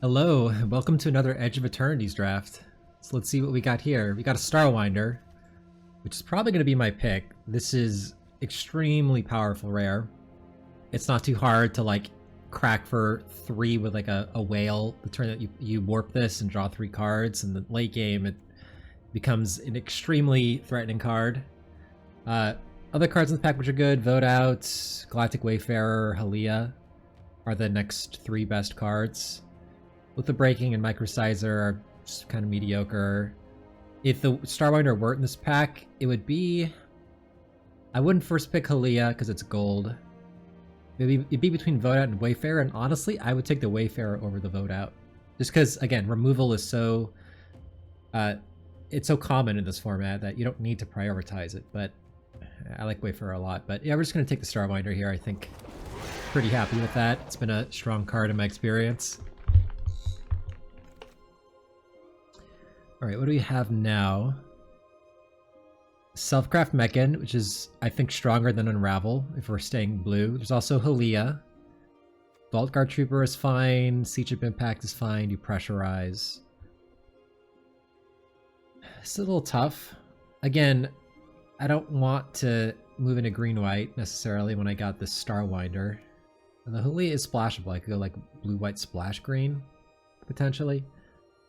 Hello, and welcome to another Edge of Eternities draft. So let's see what we got here. We got a Starwinder, which is probably going to be my pick. This is extremely powerful rare. It's not too hard to like crack for 3 with like a whale. The turn that you warp this and draw 3 cards, and the late game it becomes an extremely threatening card. Other cards in the pack which are good: Vote Out, Galactic Wayfarer, Halia are the next 3 best cards. With the Breaking and Microsizer are just kind of mediocre. If the Starwinder weren't in this pack, it would be... I wouldn't first pick Halia because it's gold. It'd be between Vote Out and Wayfarer, and honestly, I would take the Wayfarer over the Vote Out. Just because, again, removal is so... it's so common in this format that you don't need to prioritize it, but I like Wayfarer a lot. But yeah, we're just going to take the Starwinder here, I think. Pretty happy with that. It's been a strong card in my experience. Alright, what do we have now? Selfcraft Mechan, which is, I think, stronger than Unravel, if we're staying blue. There's also Halia. Vault Guard Trooper is fine. Siege of Impact is fine. You pressurize. It's a little tough. Again, I don't want to move into green-white, necessarily, when I got this Starwinder. And the Halia is splashable. I could go, like, blue-white splash green, potentially.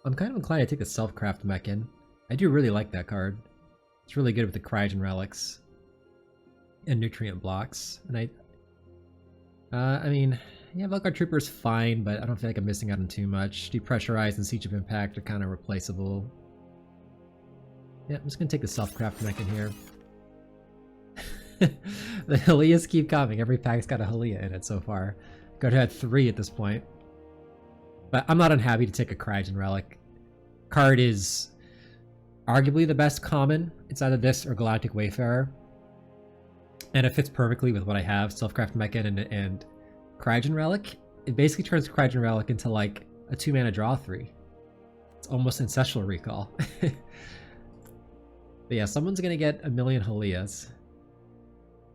I'm kind of inclined to take the Selfcraft Mechan. I do really like that card. It's really good with the Cryogen Relics and Nutrient Blocks. And I mean, yeah, Valguard Trooper is fine, but I don't feel like I'm missing out on too much. Depressurize and Siege of Impact are kind of replaceable. Yeah, I'm just going to take the Selfcraft Mechan here. The Halias keep coming. Every pack's got a Halia in it so far. Got to have 3 at this point. But I'm not unhappy to take a Cryogen Relic. Card is arguably the best common. It's either this or Galactic Wayfarer. And it fits perfectly with what I have, Selfcraft Mechan and Cryogen Relic. It basically turns Cryogen Relic into like a 2-mana draw 3. It's almost Ancestral Recall. But yeah, someone's gonna get a million Halias.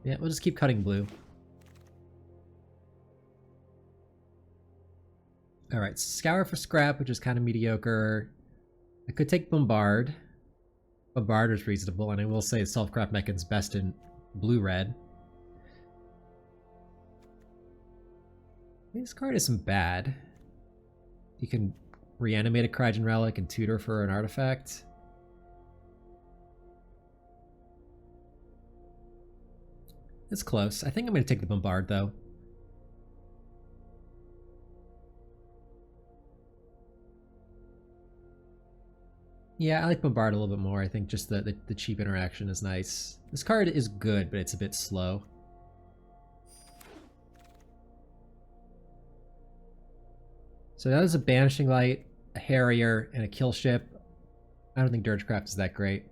Yeah, we'll just keep cutting blue. Alright, Scour for Scrap, which is kind of mediocre. I could take Bombard. Bombard is reasonable, and I will say Selfcraft Mechan's best in blue-red. This card isn't bad. You can reanimate a Cryogen Relic and tutor for an artifact. It's close. I think I'm going to take the Bombard, though. Yeah, I like Bombard a little bit more. I think just the cheap interaction is nice. This card is good, but it's a bit slow. So that is a Banishing Light, a Harrier, and a Kill Ship. I don't think Dirgecraft is that great.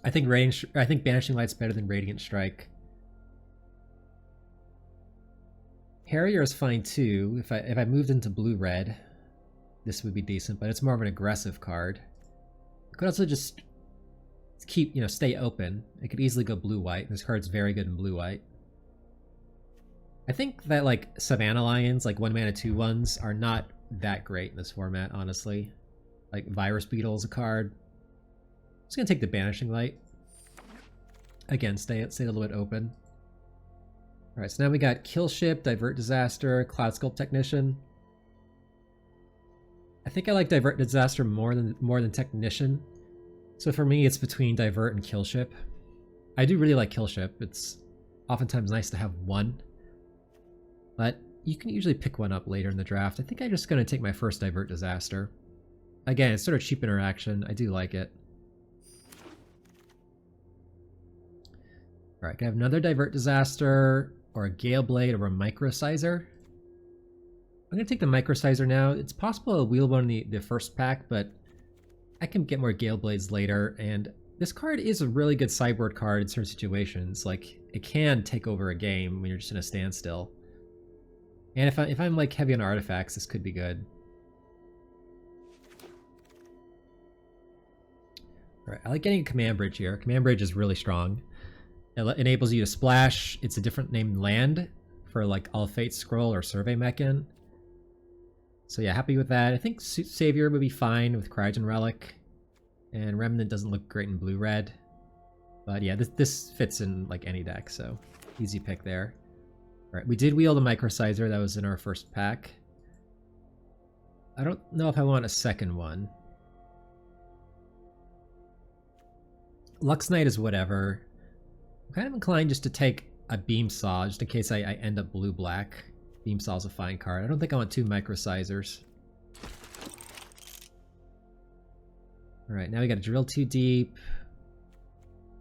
I think Banishing Light's better than Radiant Strike. Harrier is fine too. If I moved into blue-red, this would be decent, but it's more of an aggressive card. I could also just keep, stay open. I could easily go blue-white. This card's very good in blue-white. I think that, like, Savannah Lions, like 1-mana 2/1s, are not that great in this format, honestly. Like, Virus Beetle is a card. I'm just gonna take the Banishing Light. Again, stay a little bit open. Alright, so now we got Kill Ship, Divert Disaster, Cloud Sculpt Technician. I think I like Divert Disaster more than Technician. So for me, it's between Divert and Kill Ship. I do really like Kill Ship. It's oftentimes nice to have one. But you can usually pick one up later in the draft. I think I'm just going to take my first Divert Disaster. Again, it's sort of cheap interaction. I do like it. Alright, can I have another Divert Disaster, or a Gale Blade, or a Microsizer? I'm going to take the Microsizer now. It's possible I'll wheel one in the first pack, but I can get more Gale Blades later, and this card is a really good sideboard card in certain situations. Like, it can take over a game when you're just in a standstill. And if I'm like heavy on artifacts, this could be good. Alright, I like getting a Command Bridge here. Command Bridge is really strong. It enables you to splash. It's a different named land for like All Fate Scroll or Survey Mechan. So yeah, happy with that. I think Savior would be fine with Cryogen Relic. And Remnant doesn't look great in blue-red. But yeah, this fits in like any deck, so easy pick there. Alright, we did wield a Microsizer. That was in our first pack. I don't know if I want a second one. Lux Knight is whatever. I'm kind of inclined just to take a Beam Saw, just in case I end up blue-black. Beam Saw is a fine card. I don't think I want two Microsizers. Alright, now we gotta drill too deep.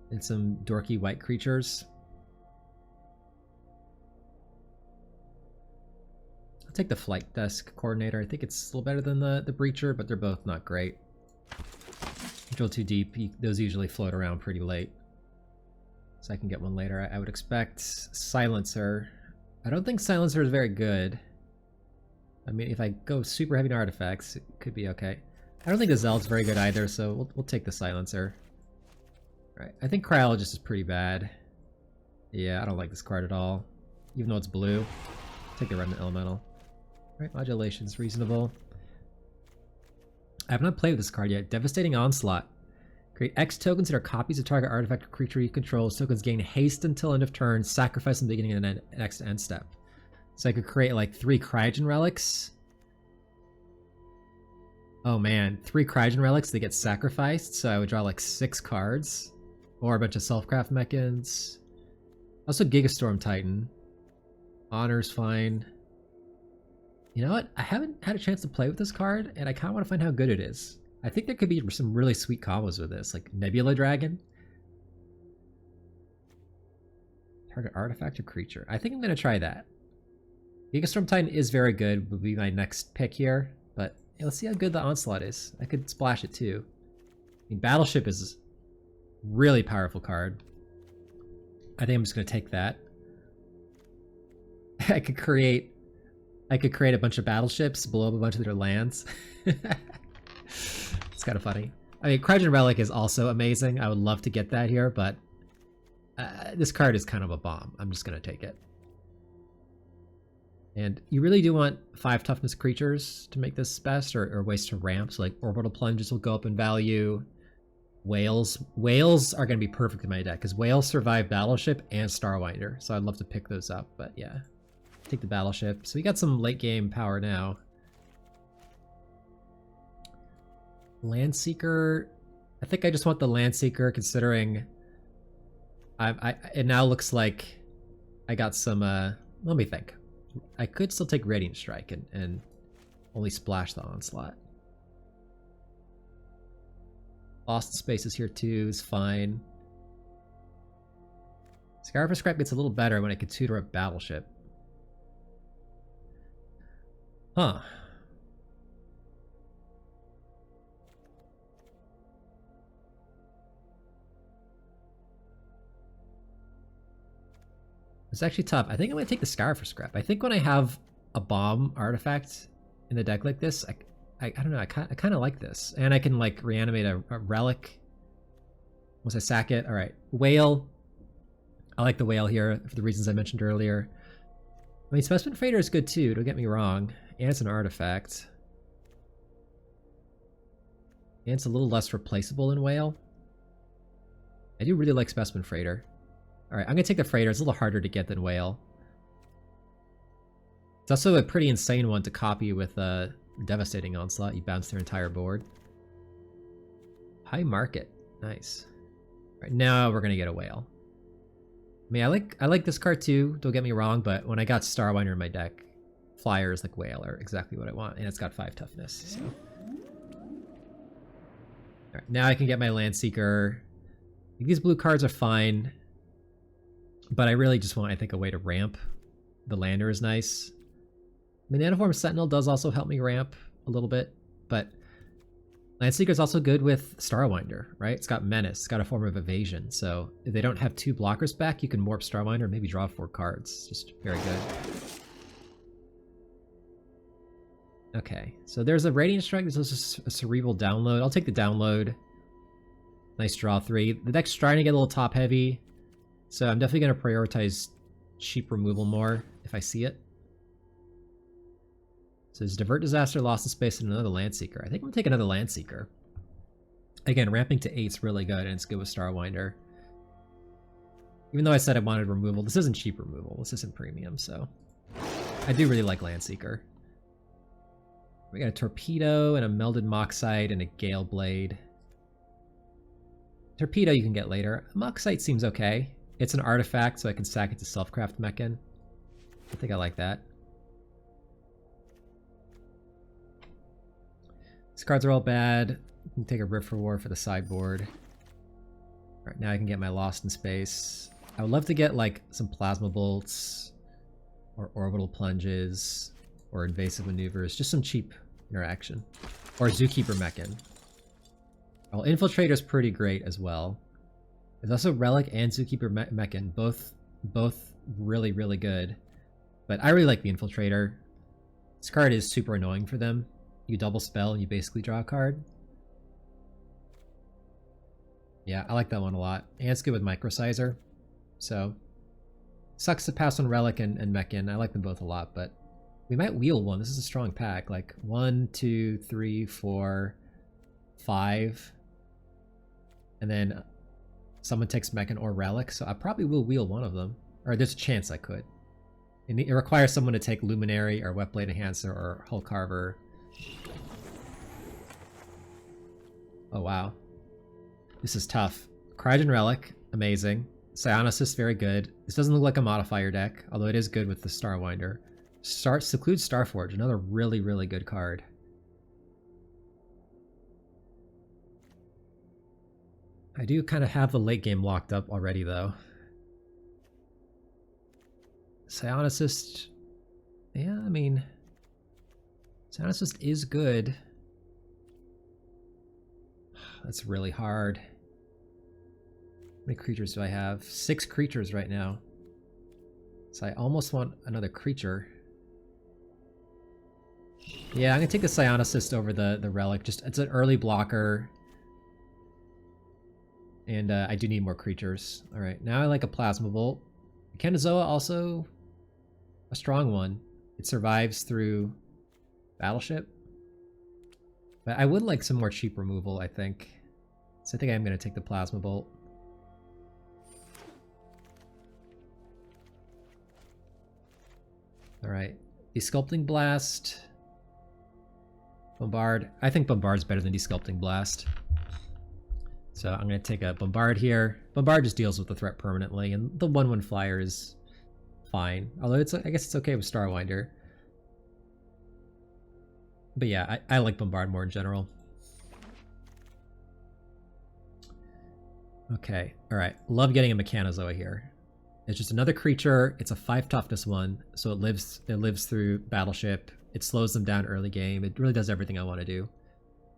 And some dorky white creatures. I'll take the Flight Desk Coordinator. I think it's a little better than the Breacher, but they're both not great. Drill too deep, those usually float around pretty late. So I can get one later. I would expect Silencer. I don't think Silencer is very good. I mean, if I go super heavy on artifacts, it could be okay. I don't think the Zeld's very good either, so we'll take the Silencer. Right, I think Cryologist is pretty bad. Yeah, I don't like this card at all. Even though it's blue. Take the Remnant Elemental. Right, Modulation's reasonable. I have not played with this card yet. Devastating Onslaught. Create X tokens that are copies of target artifact or creature you control. Tokens gain haste until end of turn, sacrifice in the beginning and next end step. So I could create like 3 Cryogen Relics. Oh man, 3 Cryogen Relics, they get sacrificed, so I would draw like 6 cards. Or a bunch of Selfcraft Mechans. Also Gigastorm Titan. Honor's fine. You know what? I haven't had a chance to play with this card, and I kind of want to find how good it is. I think there could be some really sweet combos with this, like Nebula Dragon. Target artifact or creature. I think I'm going to try that. Gigastorm Titan is very good, would be my next pick here, but yeah, let's see how good the Onslaught is. I could splash it too. I mean, Battleship is a really powerful card. I think I'm just going to take that. I could create a bunch of battleships, blow up a bunch of their lands. It's kind of funny. I mean, Cryogen Relic is also amazing. I would love to get that here, but this card is kind of a bomb. I'm just going to take it. And you really do want 5 toughness creatures to make this best, or ways to ramp. So like Orbital Plunges will go up in value. Whales are going to be perfect in my deck, because Whales survive Battleship and Starwinder. So I'd love to pick those up, but yeah. Take the Battleship. So we got some late game power now. Landseeker. I think I just want the Landseeker, considering it now looks like I got some let me think. I could still take Radiant Strike and only splash the Onslaught. Lost Space is here too, is fine. Scar for Scrap gets a little better when I can tutor up Battleship. Huh. It's actually tough. I think I'm going to take the Scar for Scrap. I think when I have a bomb artifact in the deck like this, I don't know, I kind of like this. And I can like reanimate a relic once I sack it. All right, Whale. I like the Whale here for the reasons I mentioned earlier. I mean, Specimen Freighter is good too, don't get me wrong. And it's an artifact. And it's a little less replaceable than Whale. I do really like Specimen Freighter. Alright, I'm going to take the Freighter. It's a little harder to get than Whale. It's also a pretty insane one to copy with Devastating Onslaught. You bounce their entire board. High Market. Nice. Alright, now we're going to get a Whale. I mean, I like this card too, don't get me wrong, but when I got Starwinder in my deck, Flyers like Whale are exactly what I want, and it's got 5 toughness, so. Alright, now I can get my Landseeker. These blue cards are fine, but I really just want, I think, a way to ramp. The Lander is nice. I mean, Nanoform Sentinel does also help me ramp a little bit, but Landseeker is also good with Starwinder, right? It's got Menace, it's got a form of evasion, so if they don't have 2 blockers back, you can Morph Starwinder and maybe draw 4 cards. Just very good. Okay, so there's a Radiant Strike, there's also a Cerebral Download. I'll take the Download. Nice draw 3. The deck's trying to get a little top heavy, so I'm definitely going to prioritize cheap removal more if I see it. So there's Divert Disaster, Lost in Space, and another Landseeker. I think I'm gonna take another Landseeker. Again, ramping to 8's really good, and it's good with Starwinder. Even though I said I wanted removal, this isn't cheap removal. This isn't premium, so I do really like Landseeker. We got a Torpedo and a Melded Moxite and a Gale Blade. Torpedo you can get later. Moxite seems okay. It's an artifact, so I can sack it to Selfcraft Mechan. I think I like that. These cards are all bad. I can take a Rift for War for the sideboard. Alright, now I can get my Lost in Space. I would love to get like some Plasma Bolts or Orbital Plunges or Invasive Maneuvers. Just some cheap interaction. Or Zookeeper Mechan. Well, Infiltrator's pretty great as well. There's also Relic and Zookeeper Mechan. Both really, really good. But I really like the Infiltrator. This card is super annoying for them. You double spell and you basically draw a card. Yeah, I like that one a lot. And it's good with Microsizer. So, sucks to pass on Relic and Mechan. I like them both a lot, but we might wheel one. This is a strong pack. Like 1, 2, 3, 4, 5. And then someone takes Mechan or Relic, so I probably will wheel one of them. Or there's a chance I could. It requires someone to take Luminary or Wetblade Enhancer or Hull Carver. Oh wow. This is tough. Cryogen Relic, amazing. Psionicist, very good. This doesn't look like a modifier deck, although it is good with the Starwinder. Seclude Starforge, another really, really good card. I do kind of have the late game locked up already, though. Psionicist, yeah, I mean, Psionicist is good. That's really hard. How many creatures do I have? 6 creatures right now. So I almost want another creature. Yeah, I'm gonna take the Psionicist over the Relic. Just it's an early blocker. And I do need more creatures. Alright, now I like a Plasma Bolt. Kenozoa also a strong one. It survives through Battleship. But I would like some more cheap removal, I think. So I think I'm going to take the Plasma Bolt. Alright. Desculpting Blast. Bombard. I think Bombard's better than Desculpting Blast. So I'm going to take a Bombard here. Bombard just deals with the threat permanently, and the 1/1 flyer is fine. Although I guess it's okay with Starwinder. But yeah, I like Bombard more in general. Okay, alright. Love getting a Mechanozoa here. It's just another creature. It's a 5 toughness one, so it lives through Battleship. It slows them down early game. It really does everything I want to do.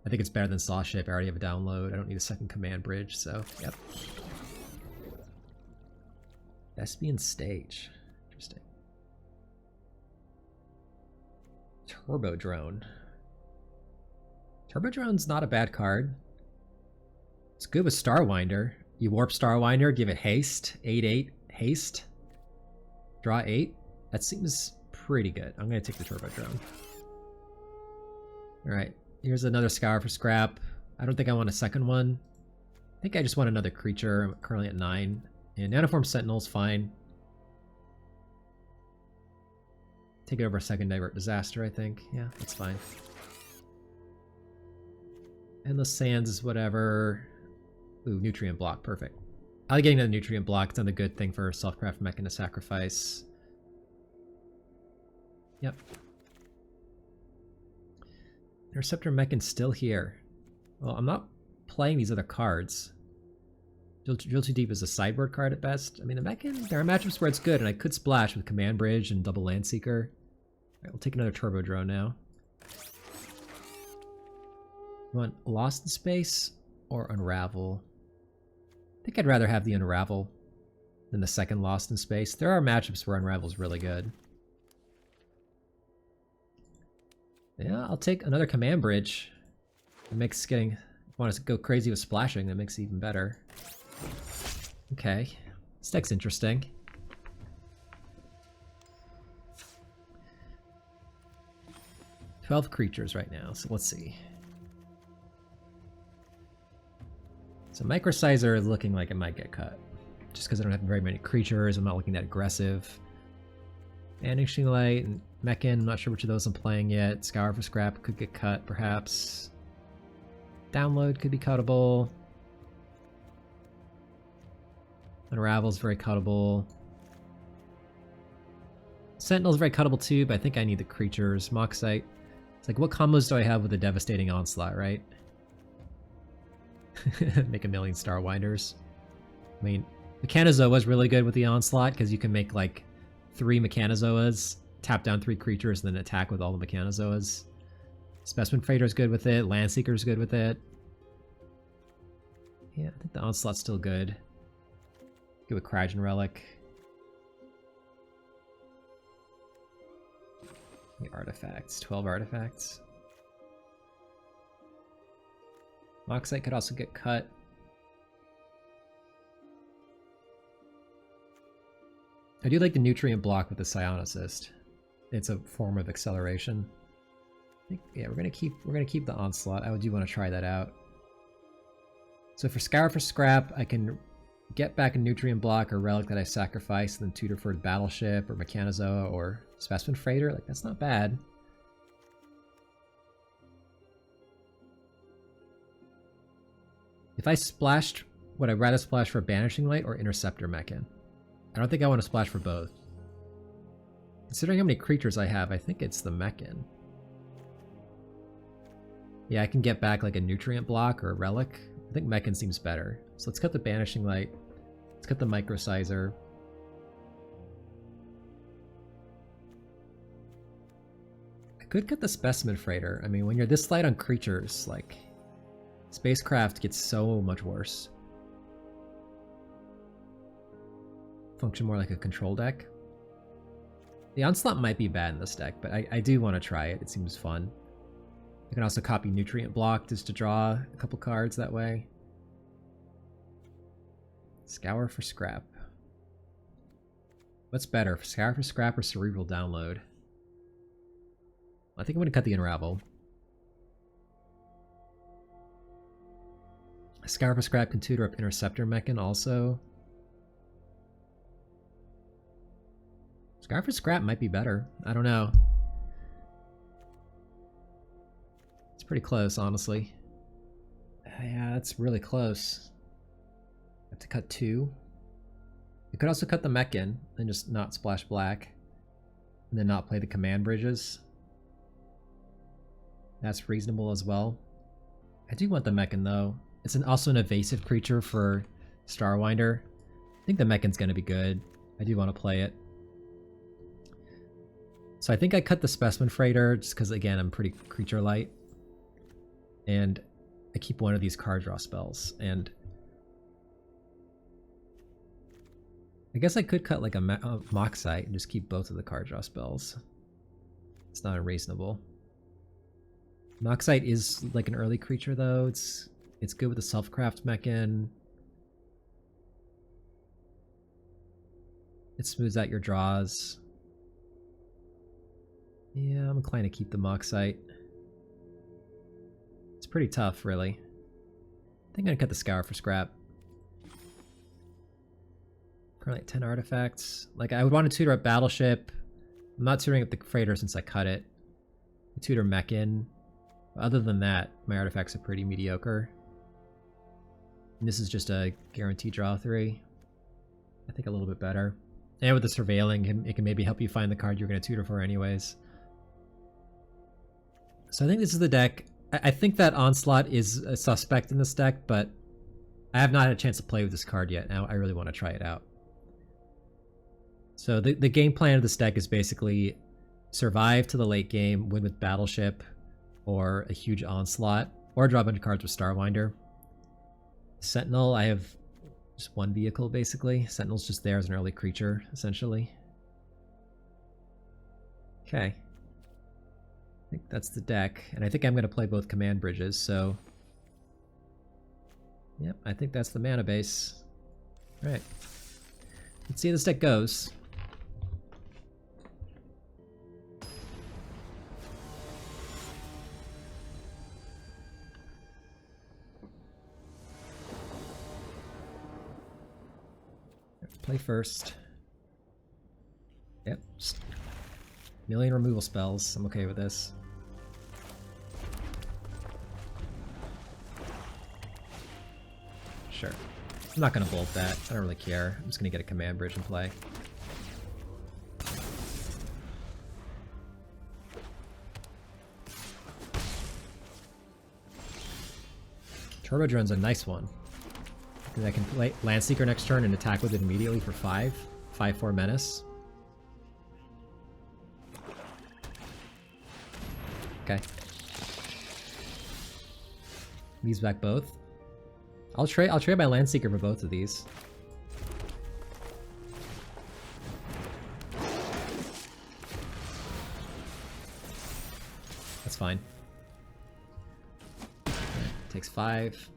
I think it's better than Saw Ship. I already have a download. I don't need a second command bridge, so yep. Thespian Stage. Interesting. Turbo Drone. Turbo Drone's not a bad card. It's good with Starwinder. You warp Starwinder, give it haste. 8/8 haste. Draw 8. That seems pretty good. I'm going to take the Turbo Drone. Alright, here's another Scour for Scrap. I don't think I want a second one. I think I just want another creature. I'm currently at 9. And Nanoform Sentinel's fine. Take it over a second Divert Disaster, I think. Yeah, that's fine. Endless Sands is whatever. Ooh, Nutrient Block, perfect. I like getting the Nutrient Block. It's another good thing for Selfcraft Mechan to sacrifice. Yep. Interceptor Mechan's still here. Well, I'm not playing these other cards. Drill Too Deep is a sideboard card at best. I mean, the Mechan, there are matchups where it's good, and I could splash with Command Bridge and double Landseeker. Alright, we'll take another Turbo Drone now. You want Lost in Space or Unravel? I think I'd rather have the Unravel than the second Lost in Space. There are matchups where Unravel's really good. Yeah, I'll take another Command Bridge. It makes getting... If you want to go crazy with splashing, that makes it even better. Okay. This deck's interesting. 12 creatures right now, so let's see. So Microsizer is looking like it might get cut. Just because I don't have very many creatures, I'm not looking that aggressive. Vanishing Light and Mechan, I'm not sure which of those I'm playing yet. Scour for Scrap could get cut, perhaps. Download could be cuttable. Unravel's very cuttable. Sentinel's very cuttable too, but I think I need the creatures. Moxite. It's like, what combos do I have with a devastating Onslaught, right? Make a million Starwinders. I mean, Mechanozoa is really good with the Onslaught because you can make like 3 Mechanozoas, tap down 3 creatures, and then attack with all the Mechanozoas. Specimen Freighter is good with it. Landseeker is good with it. Yeah, I think the Onslaught's still good. Go with Kragen Relic. The artifacts. 12 artifacts. Moxite could also get cut. I do like the nutrient block with the Scion Assist. It's a form of acceleration. I think, yeah, we're gonna keep the Onslaught. I do want to try that out. So for Scour for Scrap, I can get back a nutrient block or relic that I sacrificed, and then tutor for Battleship or Mechanozoa or Specimen Freighter. Like, that's not bad. If I splashed, would I rather splash for Banishing Light or Interceptor Mechan? I don't think I want to splash for both. Considering how many creatures I have, I think it's the Mechan. Yeah, I can get back like a nutrient block or a relic. I think Mechan seems better. So let's cut the Banishing Light. Let's cut the Microsizer. I could cut the Specimen Freighter. I mean, when you're this light on creatures, like, Spacecraft gets so much worse. Function more like a control deck. The Onslaught might be bad in this deck, but I do want to try it. It seems fun. I can also copy Nutrient Block just to draw a couple cards that way. Scour for Scrap. What's better, Scour for Scrap or Cerebral Download? I think I'm going to cut the Unravel. Scour for Scrap can tutor up Interceptor Mechan also. Scour for Scrap might be better. I don't know. It's pretty close, honestly. Yeah, that's really close. I have to cut 2. I could also cut the Mechan and just not splash black. And then not play the command bridges. That's reasonable as well. I do want the Mechan though. It's also an evasive creature for Starwinder. I think the Mechan's going to be good. I do want to play it. So I think I cut the Specimen Freighter just because, again, I'm pretty creature light. And I keep one of these card draw spells. And I guess I could cut like a Moxite and just keep both of the card draw spells. It's not unreasonable. Moxite is like an early creature though. It's good with the Self-Craft Mechan. It smooths out your draws. Yeah, I'm inclined to keep the Moxite. It's pretty tough, really. I think I'm gonna cut the Scour for Scrap. Probably like 10 artifacts. Like, I would want to tutor up Battleship. I'm not tutoring up the Freighter since I cut it. I tutor Mechan. Other than that, my artifacts are pretty mediocre. And this is just a guaranteed draw 3. I think a little bit better. And with the Surveilling, it can maybe help you find the card you're going to tutor for anyways. So I think this is the deck. I think that Onslaught is a suspect in this deck, but I have not had a chance to play with this card yet. Now I really want to try it out. So the game plan of this deck is basically survive to the late game, win with Battleship, or a huge Onslaught, or draw a bunch of cards with Starwinder. Sentinel, I have just one vehicle, basically. Sentinel's just there as an early creature, essentially. Okay. I think that's the deck, and I think I'm going to play both command bridges, so... Yep, I think that's the mana base. Alright. Let's see how this deck goes. Play first. Yep. Just million removal spells. I'm okay with this. Sure. I'm not gonna bolt that. I don't really care. I'm just gonna get a command bridge and play. Turbo Drone's a nice one. Because I can play Landseeker next turn and attack with it immediately for 5. 5/4 menace. Okay. These back both. I'll trade my Landseeker for both of these. That's fine. Right, takes 5.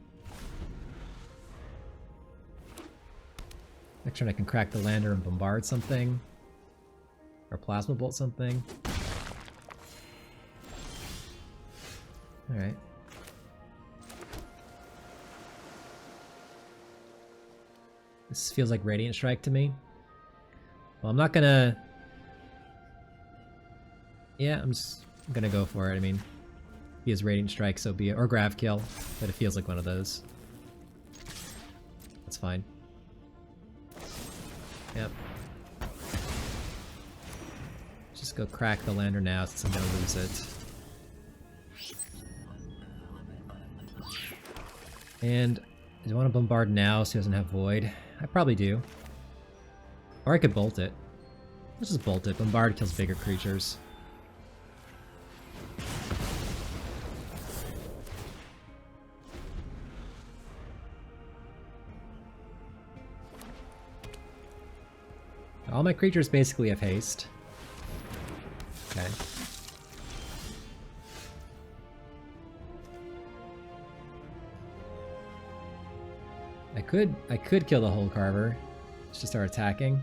Next turn I can crack the lander and bombard something. Or plasma bolt something. Alright. This feels like Radiant Strike to me. Well, I'm not gonna... Yeah, I'm just gonna go for it. I mean, he has Radiant Strike, so be it. Or Grav Kill, but it feels like one of those. That's fine. Yep. Just go crack the lander now since I'm gonna lose it. And do I want to bombard now so he doesn't have Void? I probably do. Or I could bolt it. Let's just bolt it. Bombard kills bigger creatures. All my creatures basically have haste. Okay. I could kill the Hole Carver. Just to start attacking.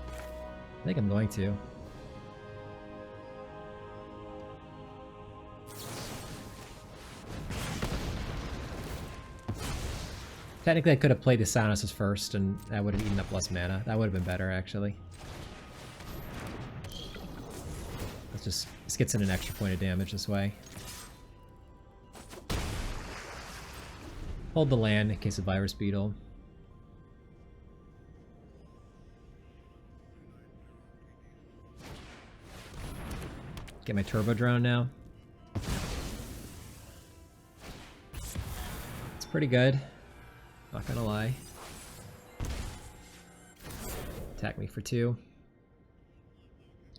I think I'm going to. Technically I could have played the Soundhouses first and that would have eaten up less mana. That would have been better actually. This gets in an extra point of damage this way. Hold the land in case of Virus Beetle. Get my Turbo Drone now. It's pretty good. Not gonna lie. Attack me for 2.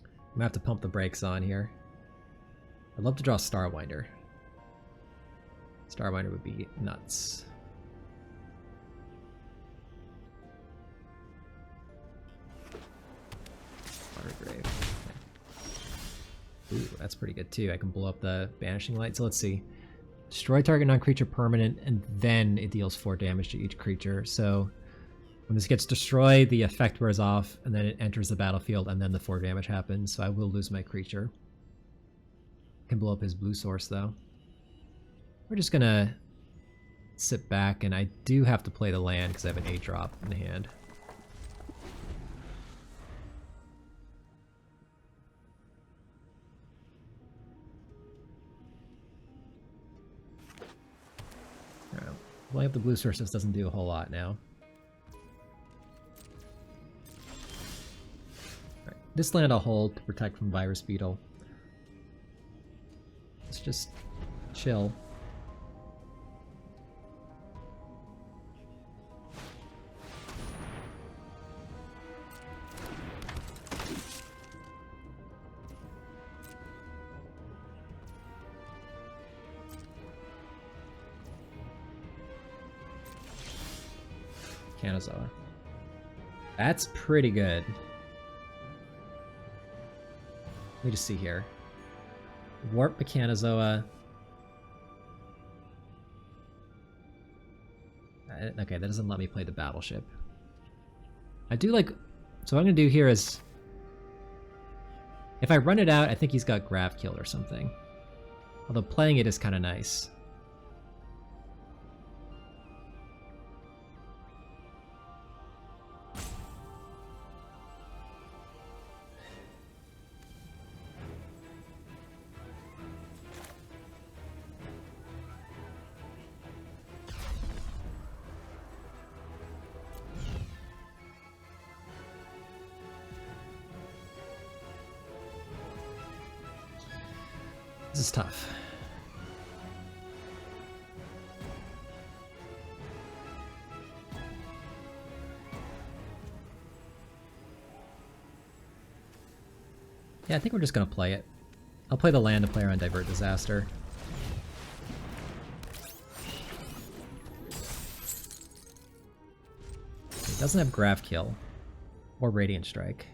I'm gonna have to pump the brakes on here. I'd love to draw Starwinder. Starwinder would be nuts. Watergrave. Okay. Ooh, that's pretty good too. I can blow up the Banishing Light. So let's see. Destroy target non-creature permanent, and then it deals 4 damage to each creature. So when this gets destroyed, the effect wears off, and then it enters the battlefield, and then the 4 damage happens. So I will lose my creature. I can blow up his blue source though. We're just gonna sit back, and I do have to play the land because I have an 8-drop in hand. Alright, blowing up the blue sources doesn't do a whole lot now. Alright, this land I'll hold to protect from Virus Beetle. Let's just chill. Kanazawa. That's pretty good. Let me just see here. Warp Mechanozoa. Okay, that doesn't let me play the battleship. I do like... So what I'm going to do here is... If I run it out, I think he's got Grav Kill or something. Although playing it is kind of nice. This is tough. Yeah, I think we're just gonna play it. I'll play the land to play around Divert Disaster. It doesn't have Grav Kill or Radiant Strike.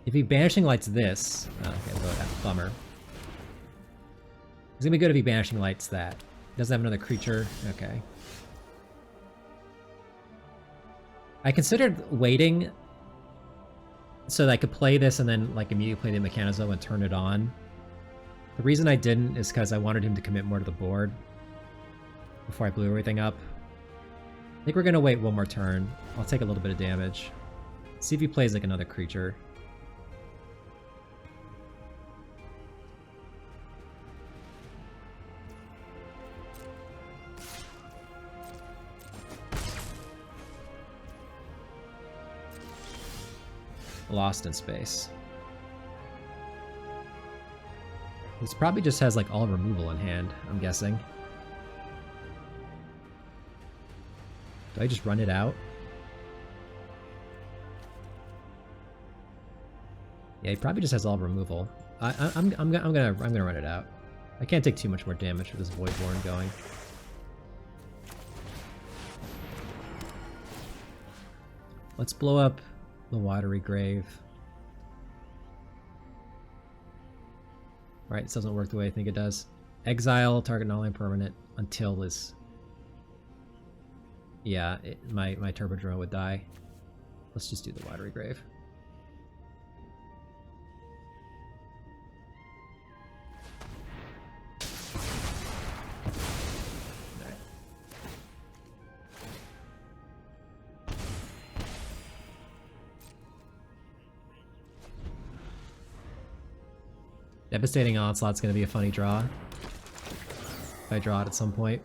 If he Banishing Lights this, oh, okay, we'll go with that. Bummer. It's gonna be good if he Banishing Lights that. Doesn't have another creature. Okay. I considered waiting so that I could play this and then like immediately play the Mechanizo and turn it on. The reason I didn't is because I wanted him to commit more to the board before I blew everything up. I think we're gonna wait one more turn. I'll take a little bit of damage. See if he plays like another creature. Lost in Space. This probably just has like all removal in hand, I'm guessing. Do I just run it out? Yeah, he probably just has all removal. I'm gonna run it out. I can't take too much more damage with this Voidborn going. Let's blow up the Watery Grave. Alright, this doesn't work the way I think it does. Exile target non-land permanent until this. Yeah, my Turbo Drone would die. Let's just do the Watery Grave. Devastating Onslaught's gonna be a funny draw. If I draw it at some point.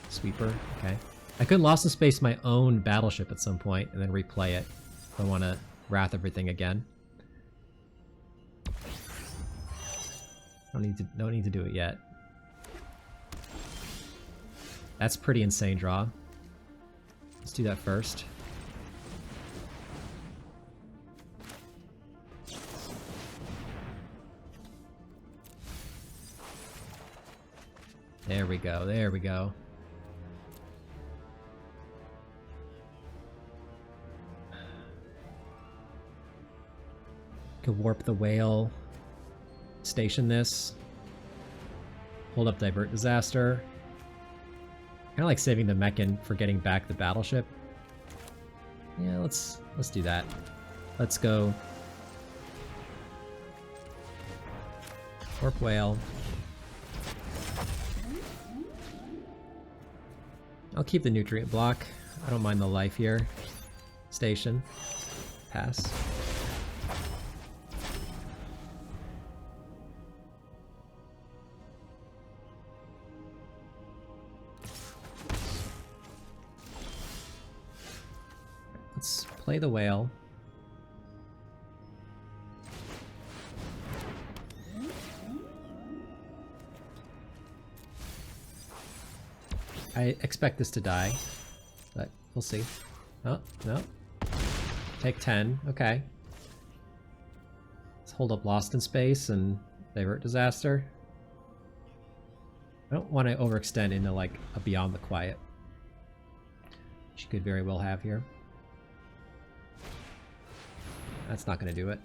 Sweeper, okay. I could Lost in Space my own Battleship at some point and then replay it if I want to Wrath everything again. Don't need to do it yet. That's pretty insane draw. Let's do that first. There we go, there we go. Could warp the whale, station this, hold up Divert Disaster. Kinda like saving the Mechan for getting back the battleship. Yeah, let's do that. Let's go. Warp whale. I'll keep the nutrient block. I don't mind the life here. Station. Pass. Let's play the whale. I expect this to die, but we'll see. Oh, no. Take 10, okay. Let's hold up Lost in Space and Divert Disaster. I don't want to overextend into like a Beyond the Quiet. She could very well have here. That's not going to do it.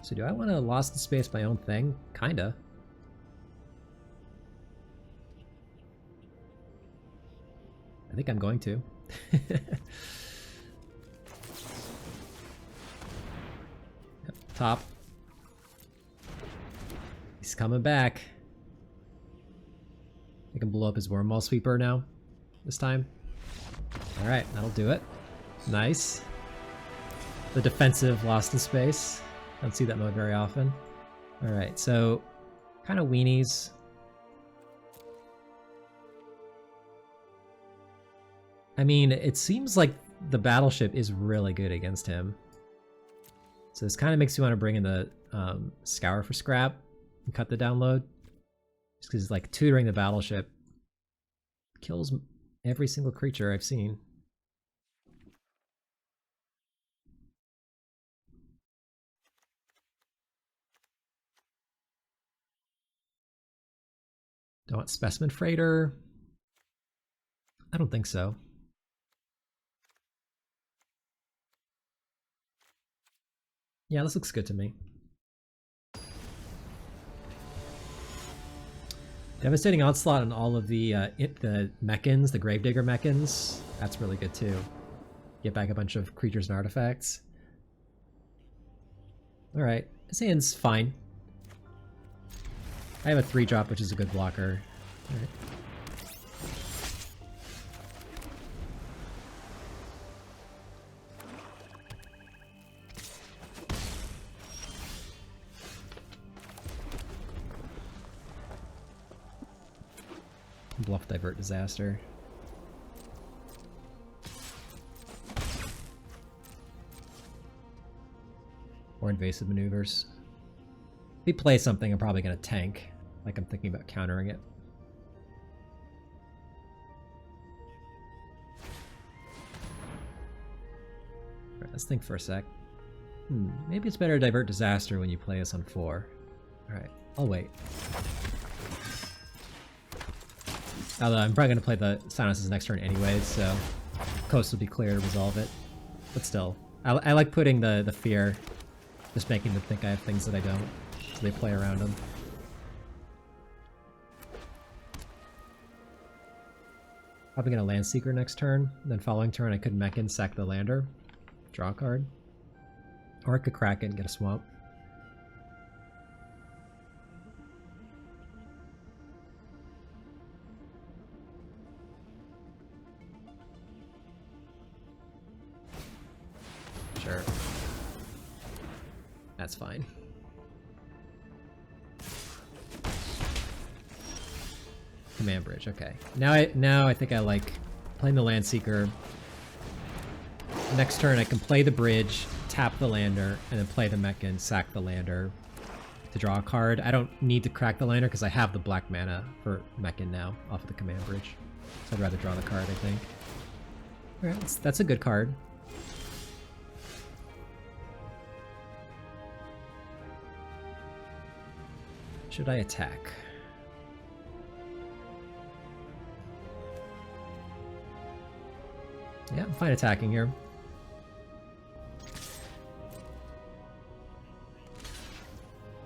So do I want to Lost in Space my own thing? Kinda. I think I'm going to. Yep, top. He's coming back. I can blow up his Wormwall Sweeper now. This time. Alright, that'll do it. Nice. The defensive Lost in Space. Don't see that mode very often. Alright, so kind of weenies. I mean, it seems like the battleship is really good against him. So this kind of makes you want to bring in the Scour for scrap and cut the download. Just because like tutoring the battleship kills every single creature I've seen. Don't want Specimen Freighter. I don't think so. Yeah, this looks good to me. Devastating Onslaught on all of the mechans, the Gravedigger mechans. That's really good too. Get back a bunch of creatures and artifacts. Alright, this hand's fine. I have a 3-drop, which is a good blocker. Alright. Bluff, Divert, Disaster. Or Invasive Maneuvers. If he plays something, I'm probably going to tank. Like I'm thinking about countering it. Alright, let's think for a sec. Maybe it's better to Divert Disaster when you play us on 4. Alright, I'll wait. Although I'm probably going to play the Silences next turn anyways, so coast will be clear to resolve it. But still, I like putting the fear, just making them think I have things that I don't, so they play around them. Probably going to Land Seeker next turn, then following turn I could mech in, sack the lander, draw a card. Or I could crack it and get a swamp. Sure. That's fine. Command Bridge, okay. Now I think I like playing the Land Seeker. Next turn I can play the bridge, tap the lander, and then play the mech and sack the lander to draw a card. I don't need to crack the lander because I have the black mana for Mechan now off of the Command Bridge. So I'd rather draw the card, I think. Alright, that's a good card. Should I attack? Yeah, I'm fine attacking here.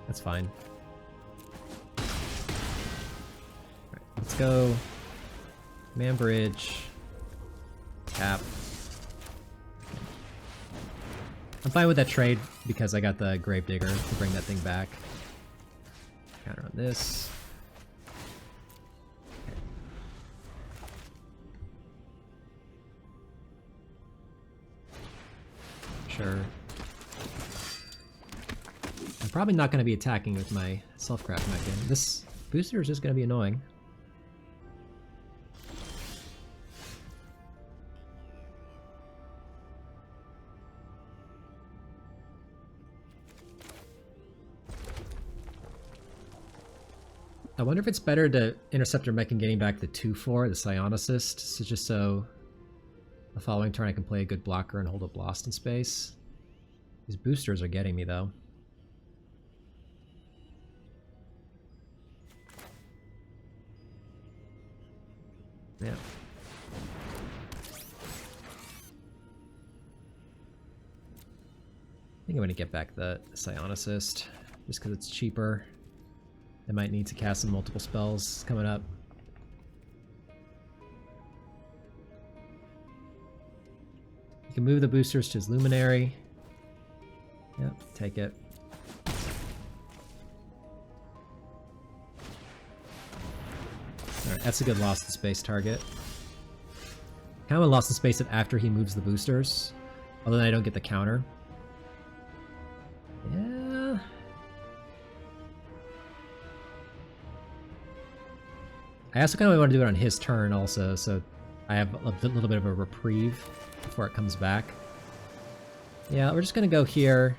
That's fine. Alright, let's go. Man Bridge. Tap. I'm fine with that trade because I got the Gravedigger to bring that thing back. Counter on this. Okay. Sure. I'm probably not going to be attacking with my Self-Craft Mechan. This booster is just going to be annoying. I wonder if it's better to Interceptor Mechan getting back the 2/4, the Psionicist, so just so the following turn I can play a good blocker and hold up Lost in Space. These boosters are getting me though. Yeah. I think I'm gonna get back the Psionicist, just because it's cheaper. I might need to cast some multiple spells coming up. You can move the boosters to his Luminary. Yep, take it. Alright, that's a good Lost in Space target. Kind of lost in space it after he moves the boosters. Although then I don't get the counter. Yeah. I also kind of want to do it on his turn also, so I have a little bit of a reprieve before it comes back. Yeah, we're just going to go here.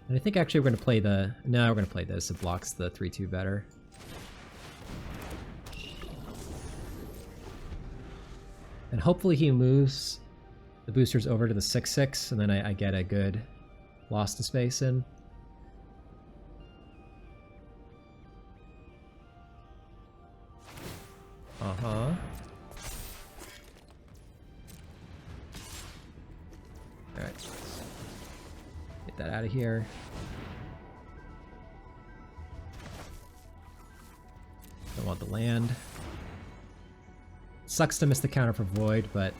And I think actually we're going to play the... No, we're going to play this. It blocks the 3-2 better. And hopefully he moves the boosters over to the 6-6, and then I get a good lost to space in. Uh-huh. Alright. Get that out of here. Don't want the land. Sucks to miss the counter for Void, but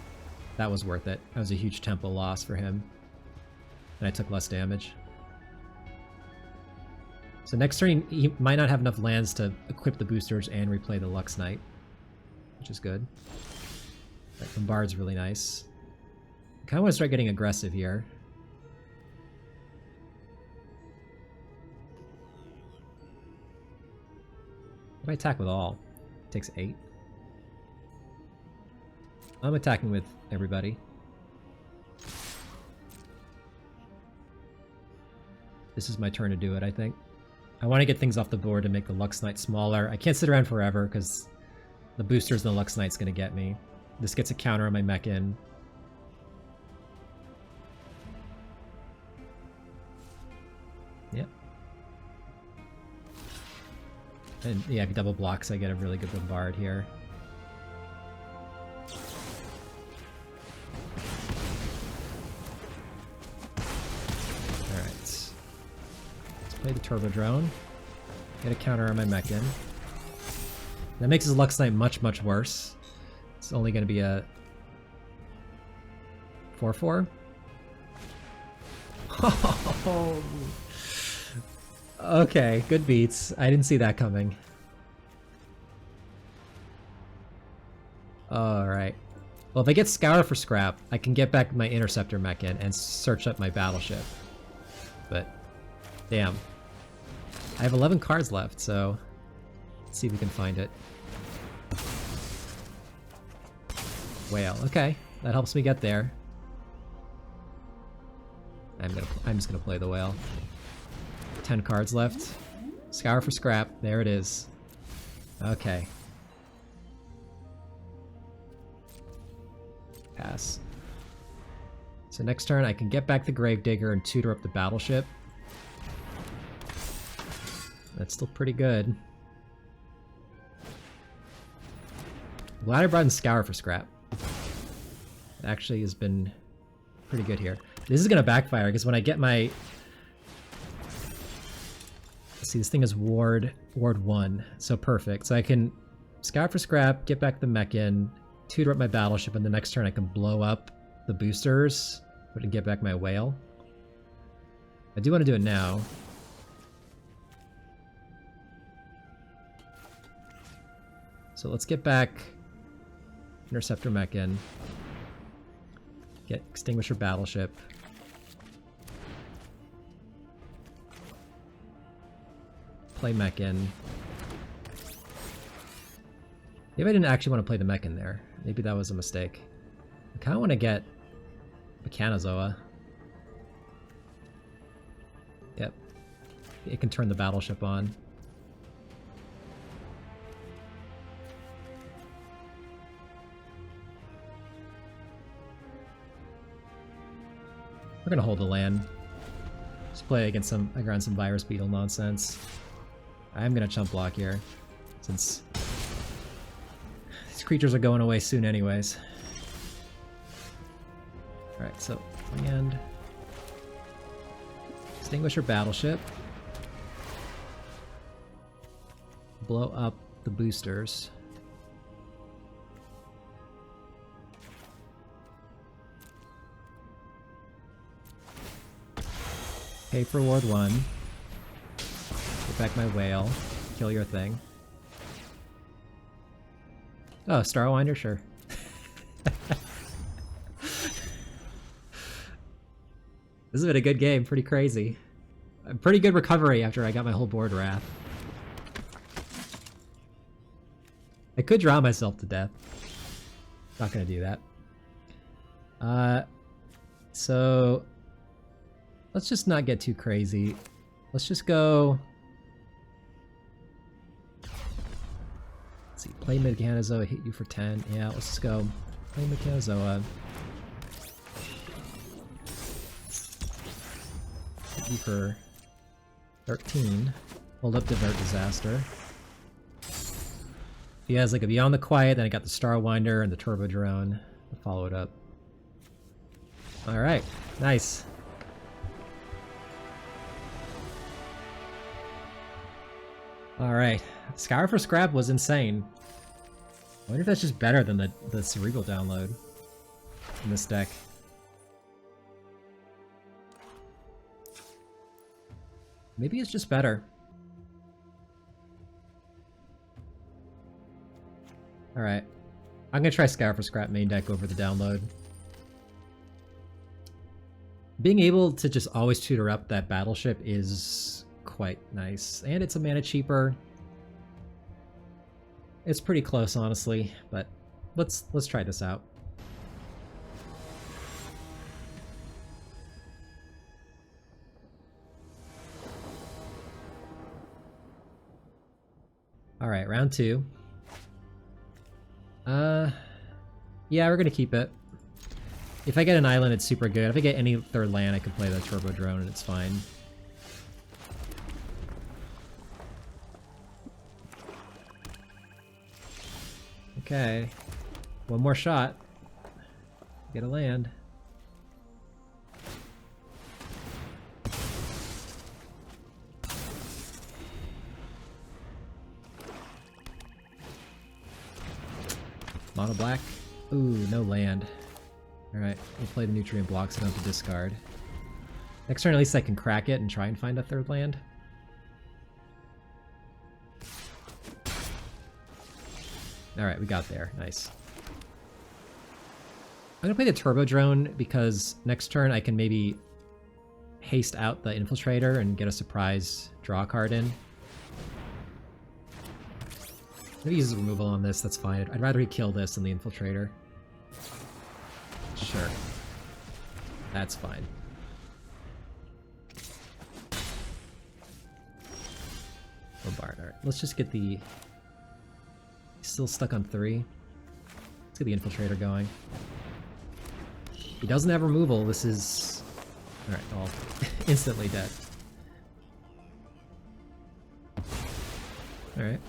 that was worth it. That was a huge tempo loss for him. And I took less damage. So next turn he might not have enough lands to equip the boosters and replay the Lux Knight, which is good. That Bombard's really nice. I kind of want to start getting aggressive here. If I attack with all, it takes 8. I'm attacking with everybody. This is my turn to do it, I think. I want to get things off the board to make the Lux Knight smaller. I can't sit around forever because the boosters and the Lux Knight's going to get me. This gets a counter on my mech in. Yep. And yeah, if he double blocks, I get a really good Bombard here. Play the Turbo Drone. Get a counter on my mech in. That makes his Lux Knight much, much worse. It's only going to be a 4-4. Oh. Okay, good beats. I didn't see that coming. Alright. Well, if I get Scour for scrap, I can get back my Interceptor mech in and search up my battleship. But, damn. I have 11 cards left, so let's see if we can find it. Whale. Okay, that helps me get there. I'm just gonna play the whale. 10 cards left. Scour for scrap. There it is. Okay. Pass. So next turn I can get back the Gravedigger and tutor up the battleship. That's still pretty good. Glad I brought in Scour for scrap. It actually has been pretty good here. This is gonna backfire because when I get my... Let's see, this thing is Ward 1, so perfect. So I can Scour for scrap, get back the mech in, tutor up my battleship, and the next turn I can blow up the boosters, but get back my whale. I do want to do it now. So let's get back Interceptor mech in. Get Extinguisher battleship. Play mech in. Maybe I didn't actually want to play the mech in there. Maybe that was a mistake. I kind of want to get Mechanozoa. Yep. It can turn the battleship on. We're gonna hold the land. Just play against some Virus Beetle nonsense. I'm gonna chump block here, since these creatures are going away soon anyways. Alright, so land. Extinguisher battleship. Blow up the boosters. Pay for Ward 1. Get back my whale. Kill your thing. Oh, Starwinder, sure. This has been a good game, pretty crazy. A pretty good recovery after I got my whole board Wrath. I could draw myself to death. Not gonna do that. So let's just not get too crazy. Let's just go. Let's see, play Mechanozoa, hit you for 10. Yeah, let's just go. Play Mechanozoa. Hit you for 13. Hold up Divert Disaster. He has like a Beyond the Quiet, then I got the Starwinder and the Turbo Drone to follow it up. Alright, nice. Alright, Scour for Scrap was insane. I wonder if that's just better than the Cerebral download in this deck. Maybe it's just better. Alright. I'm gonna try Scour for Scrap main deck over the download. Being able to just always tutor up that battleship is quite nice. And it's a mana cheaper. It's pretty close, honestly, but let's try this out. Alright, round 2. Yeah, we're gonna keep it. If I get an island, it's super good. If I get any third land, I can play the Turbo Drone and it's fine. Okay. One more shot. Get a land. Mono black. Ooh, no land. Alright, we'll play the Nutrient Blocks and have to discard. Next turn, at least I can crack it and try and find a third land. Alright, we got there. Nice. I'm gonna play the Turbo Drone because next turn I can maybe haste out the Infiltrator and get a surprise draw card in. Maybe use removal on this, that's fine. I'd rather he kill this than the Infiltrator. Sure. That's fine. Bombard. Alright, let's just get the... He's still stuck on 3. Let's get the Infiltrator going. He doesn't have removal, this is... Alright, well, instantly dead. Alright.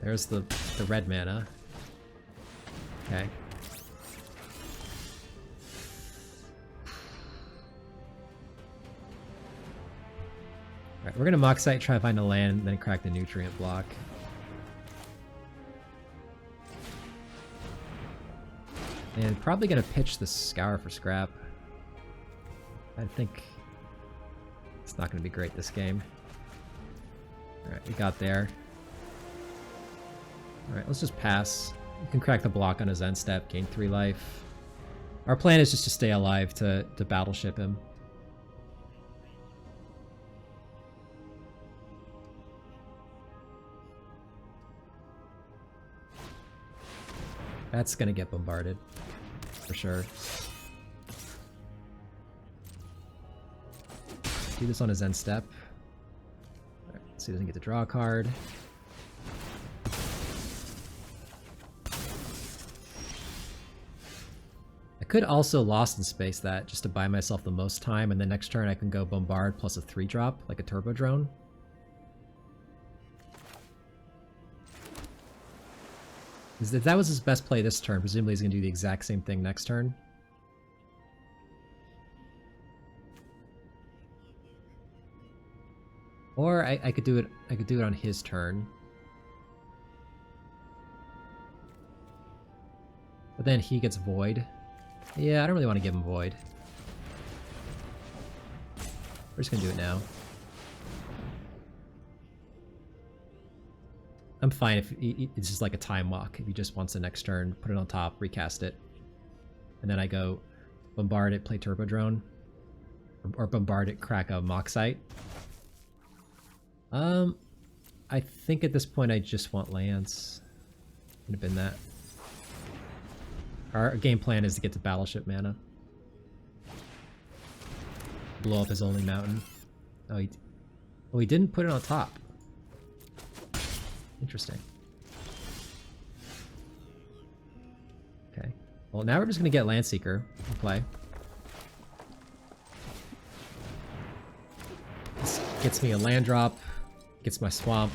There's the red mana. Okay. Alright, we're gonna Mox Site, try to find a land, and then crack the Nutrient Block. And probably gonna pitch the Scour for Scrap. I think it's not gonna be great this game. Alright, we got there. Alright, let's just pass. You can crack the block on his end step, gain 3 life. Our plan is just to stay alive to battleship him. That's gonna get bombarded. For sure. Do this on his end step. Alright, so he doesn't get to draw a card. Could also Lost in Space that just to buy myself the most time, and then next turn I can go Bombard plus a 3-drop, like a Turbo Drone. If that was his best play this turn, presumably he's going to do the exact same thing next turn. Or I could do it on his turn. But then he gets Void. Yeah, I don't really want to give him Void. We're just gonna do it now. I'm fine if it's just like a time walk. If he just wants the next turn, put it on top, recast it. And then I go bombard it, play Turbo Drone. Or bombard it, crack a mock site. I think at this point I just want lands. Would have been that. Our game plan is to get to Battleship mana. Blow up his only mountain. Oh, he didn't put it on top. Interesting. Okay. Well, now we're just gonna get Landseeker in play. This gets me a land drop, gets my swamp.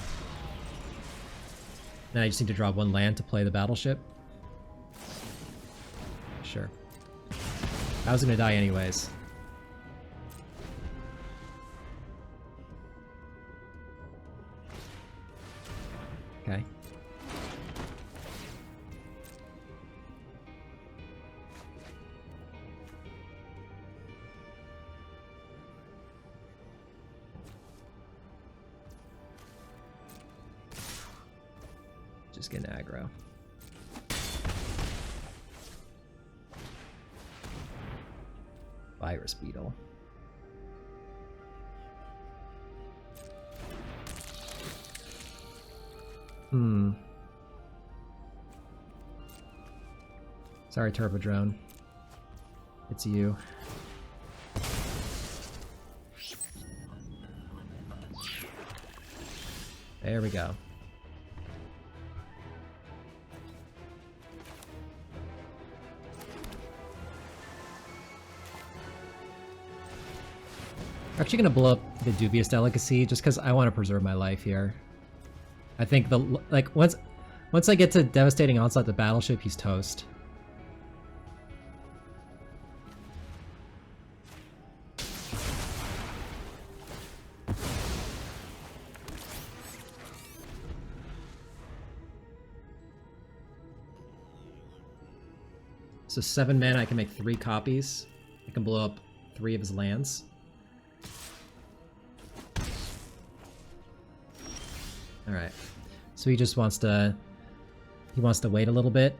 Then I just need to draw one land to play the Battleship. Sure. I was gonna die anyways. Okay. Just getting aggro. Virus Beetle. Sorry, Turbo Drone. It's you. There we go. I'm actually gonna blow up the Dubious Delicacy just because I want to preserve my life here. I think once I get to Devastating Onslaught the Battleship, he's toast. So 7 mana, I can make 3 copies. I can blow up 3 of his lands. Alright. So he just wants to... He wants to wait a little bit.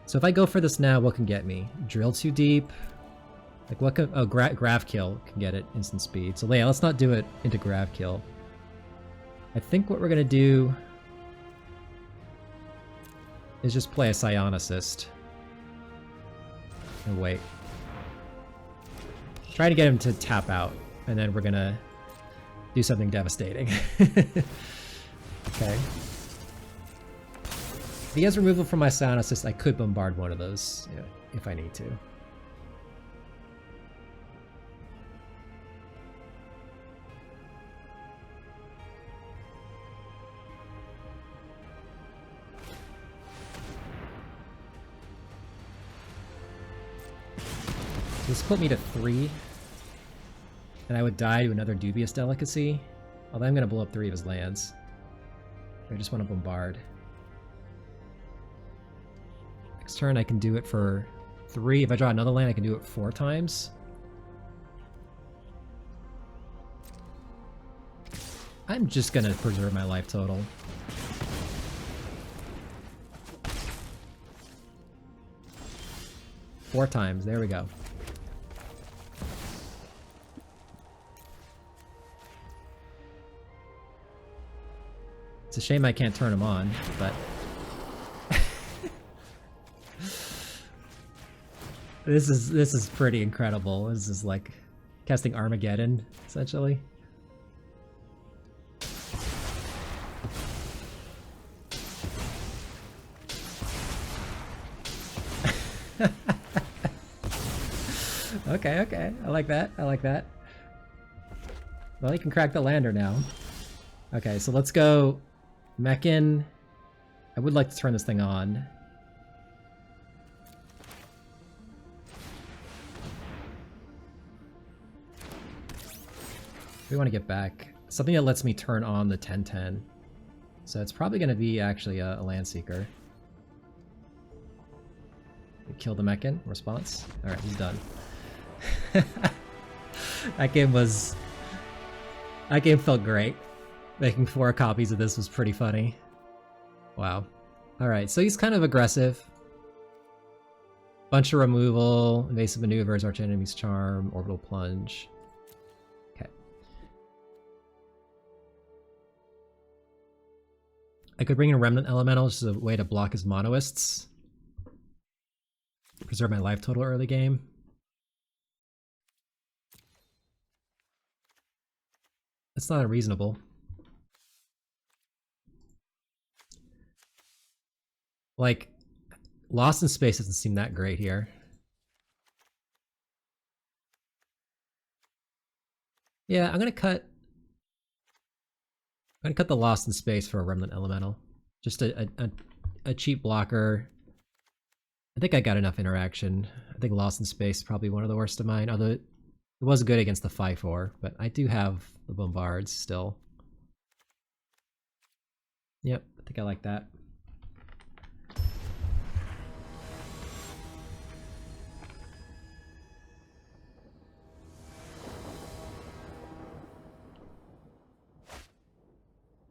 So if I go for this now, what can get me? Drill too deep? Like what can... Oh, Grav Kill can get it instant speed. So yeah, let's not do it into Grav Kill. I think what we're gonna do... is just play a Psionicist. And wait. Try to get him to tap out, and then we're gonna do something devastating. Okay. If he has removal from my Psionicist, I could bombard one of those, you know, if I need to. This put me to 3, and I would die to another Dubious Delicacy. Although I'm going to blow up 3 of his lands. I just want to bombard. Next turn I can do it for 3. If I draw another land, I can do it 4 times. I'm just going to preserve my life total. Four times, there we go. It's a shame I can't turn him on, but... This is pretty incredible. This is like casting Armageddon, essentially. Okay, I like that, I like that. Well, you can crack the lander now. Okay, so let's go Mechan. I would like to turn this thing on. We want to get back. Something that lets me turn on the 10/10. So it's probably going to be actually a Landseeker. We kill the Mechan. Response. Alright, he's done. That game felt great. Making 4 copies of this was pretty funny. Wow. Alright, so he's kind of aggressive. Bunch of removal, evasive maneuvers, arch enemy's charm, orbital plunge. Okay. I could bring in Remnant Elemental just as a way to block his monoists. Preserve my life total early game. It's not unreasonable. Like, Lost in Space doesn't seem that great here. Yeah, I'm gonna cut the Lost in Space for a Remnant Elemental. Just a cheap blocker. I think I got enough interaction. I think Lost in Space is probably one of the worst of mine, although it was good against the 5/4, but I do have the Bombards still. Yep, I think I like that.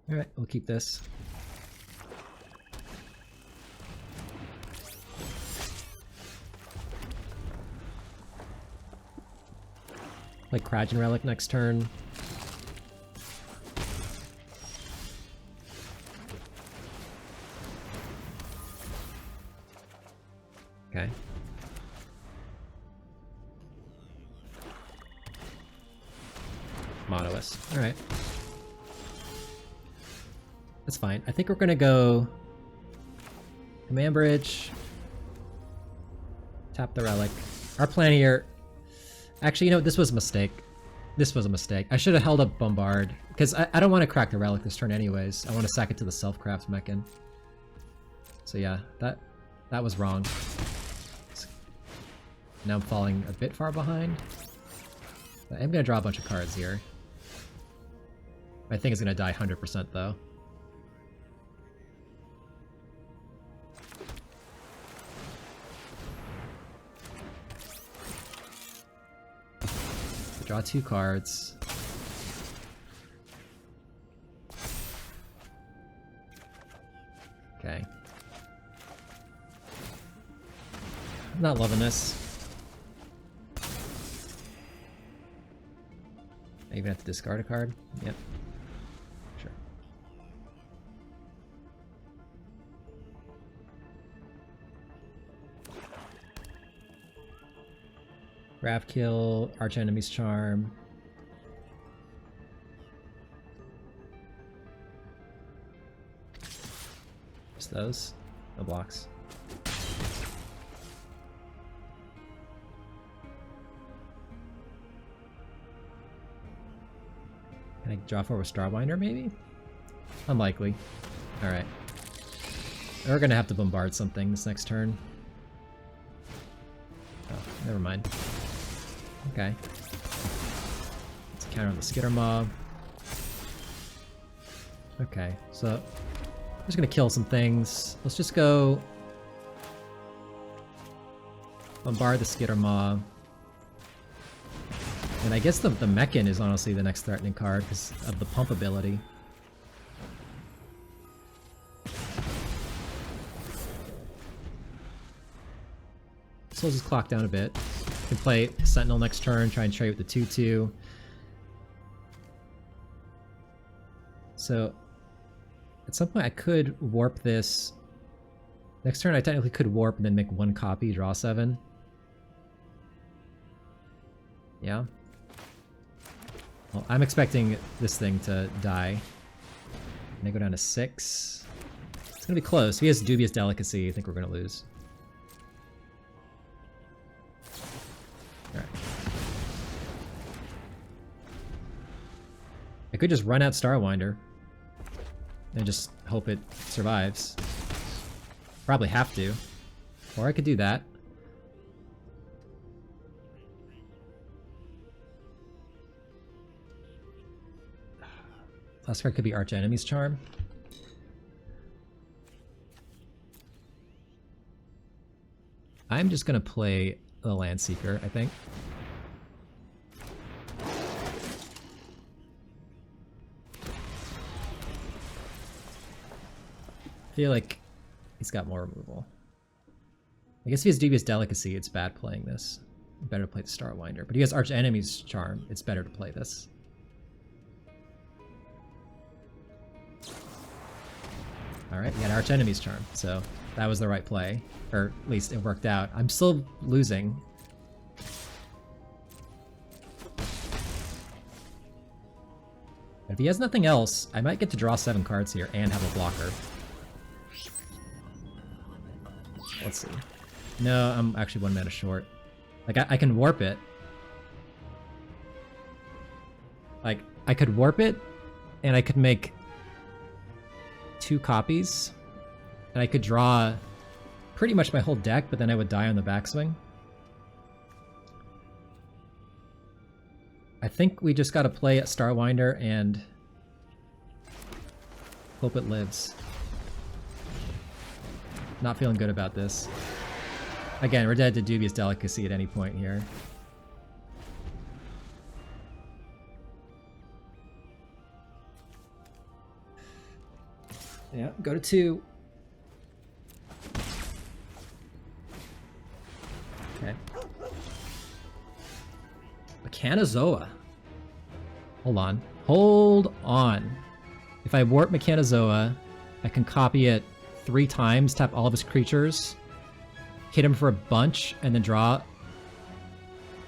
Alright, we'll keep this. Like Kraken Relic next turn. Okay. Monoist. Alright. That's fine. I think we're gonna go Command Bridge. Tap the Relic. Our plan here... Actually, you know, this was a mistake. This was a mistake. I should have held up Bombard, because I don't want to crack the Relic this turn anyways. I want to sack it to the Self-Craft Mechan. So yeah, that was wrong. Now I'm falling a bit far behind. But I'm going to draw a bunch of cards here. I think it's going to die 100% though. Draw 2 cards. Okay. I'm not loving this. I even have to discard a card? Yep. Sure. Grab kill, arch enemy's charm. Just those. No blocks. Can I draw forward with Starwinder maybe? Unlikely. Alright. We're gonna have to bombard something this next turn. Oh, never mind. Okay. Let's counter on the Skitter Mob. Okay, so I'm just gonna kill some things. Let's just go bombard the Skitter Mob. And I guess the Mechan is honestly the next threatening card because of the pump ability. So we'll just clock down a bit. Can play Sentinel next turn, try and trade with the 2/2. So at some point I could warp this. Next turn I technically could warp and then make 1 copy, draw 7. Yeah. Well, I'm expecting this thing to die. And I go down to 6. It's gonna be close. If he has Dubious Delicacy, I think we're gonna lose. Alright. I could just run out Starwinder and just hope it survives. Probably have to. Or I could do that. Last card could be Arch Enemy's Charm. I'm just gonna play the Landseeker, I think. feel like he's got more removal. I guess if he has Dubious Delicacy, it's bad playing this. Better to play the Starwinder. But he has Arch Enemy's Charm. It's better to play this. Alright, he had Arch Enemy's Charm, so that was the right play. Or at least it worked out. I'm still losing. But if he has nothing else, I might get to draw 7 cards here and have a blocker. Let's see. No, I'm actually 1 mana short. Like, I can warp it. Like, I could warp it, and I could make 2 copies, and I could draw pretty much my whole deck, but then I would die on the backswing. I think we just gotta play at Starwinder and hope it lives. Not feeling good about this. Again, we're dead to Dubious Delicacy at any point here. Yeah, go to 2. Okay. Mechanozoa. Hold on. Hold on. If I warp Mechanozoa, I can copy it 3 times, tap all of his creatures, hit him for a bunch, and then draw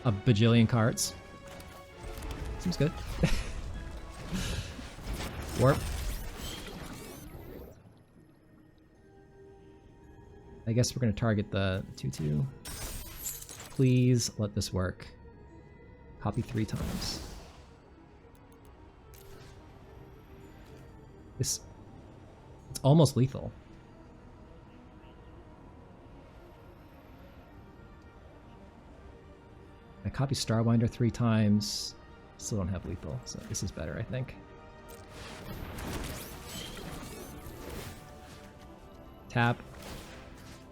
a bajillion cards. Seems good. Warp. I guess we're going to target the 2/2. Please let this work. Copy 3 times. It's almost lethal. I copy Starwinder 3 times. Still don't have lethal, so this is better, I think. Tap.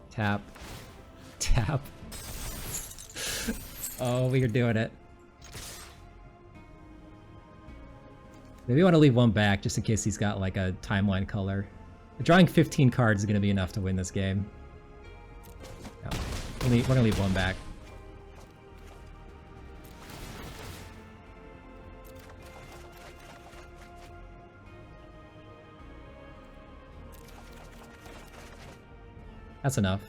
Tap. Tap. Oh, we are doing it. Maybe I want to leave 1 back just in case he's got like a timeline color. Drawing 15 cards is going to be enough to win this game. No. We're going to leave 1 back. That's enough.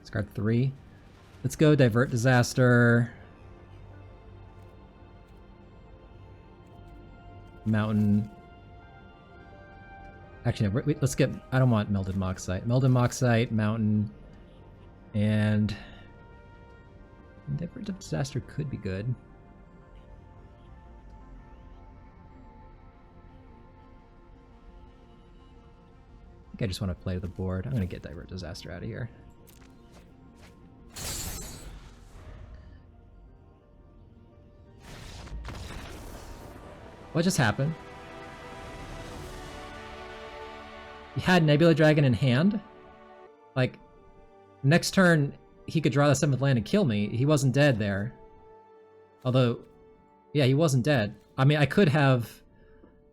Discard 3. Let's go Divert Disaster. Mountain. Actually, no, let's get... I don't want Melded Moxite. Melded Moxite, Mountain, and... Divert Disaster could be good. I think I just want to play the board. I'm going to get Divert Disaster out of here. What just happened? He had Nebula Dragon in hand? Like, next turn, he could draw the 7th land and kill me. He wasn't dead there. Although, yeah, he wasn't dead. I mean, I could have...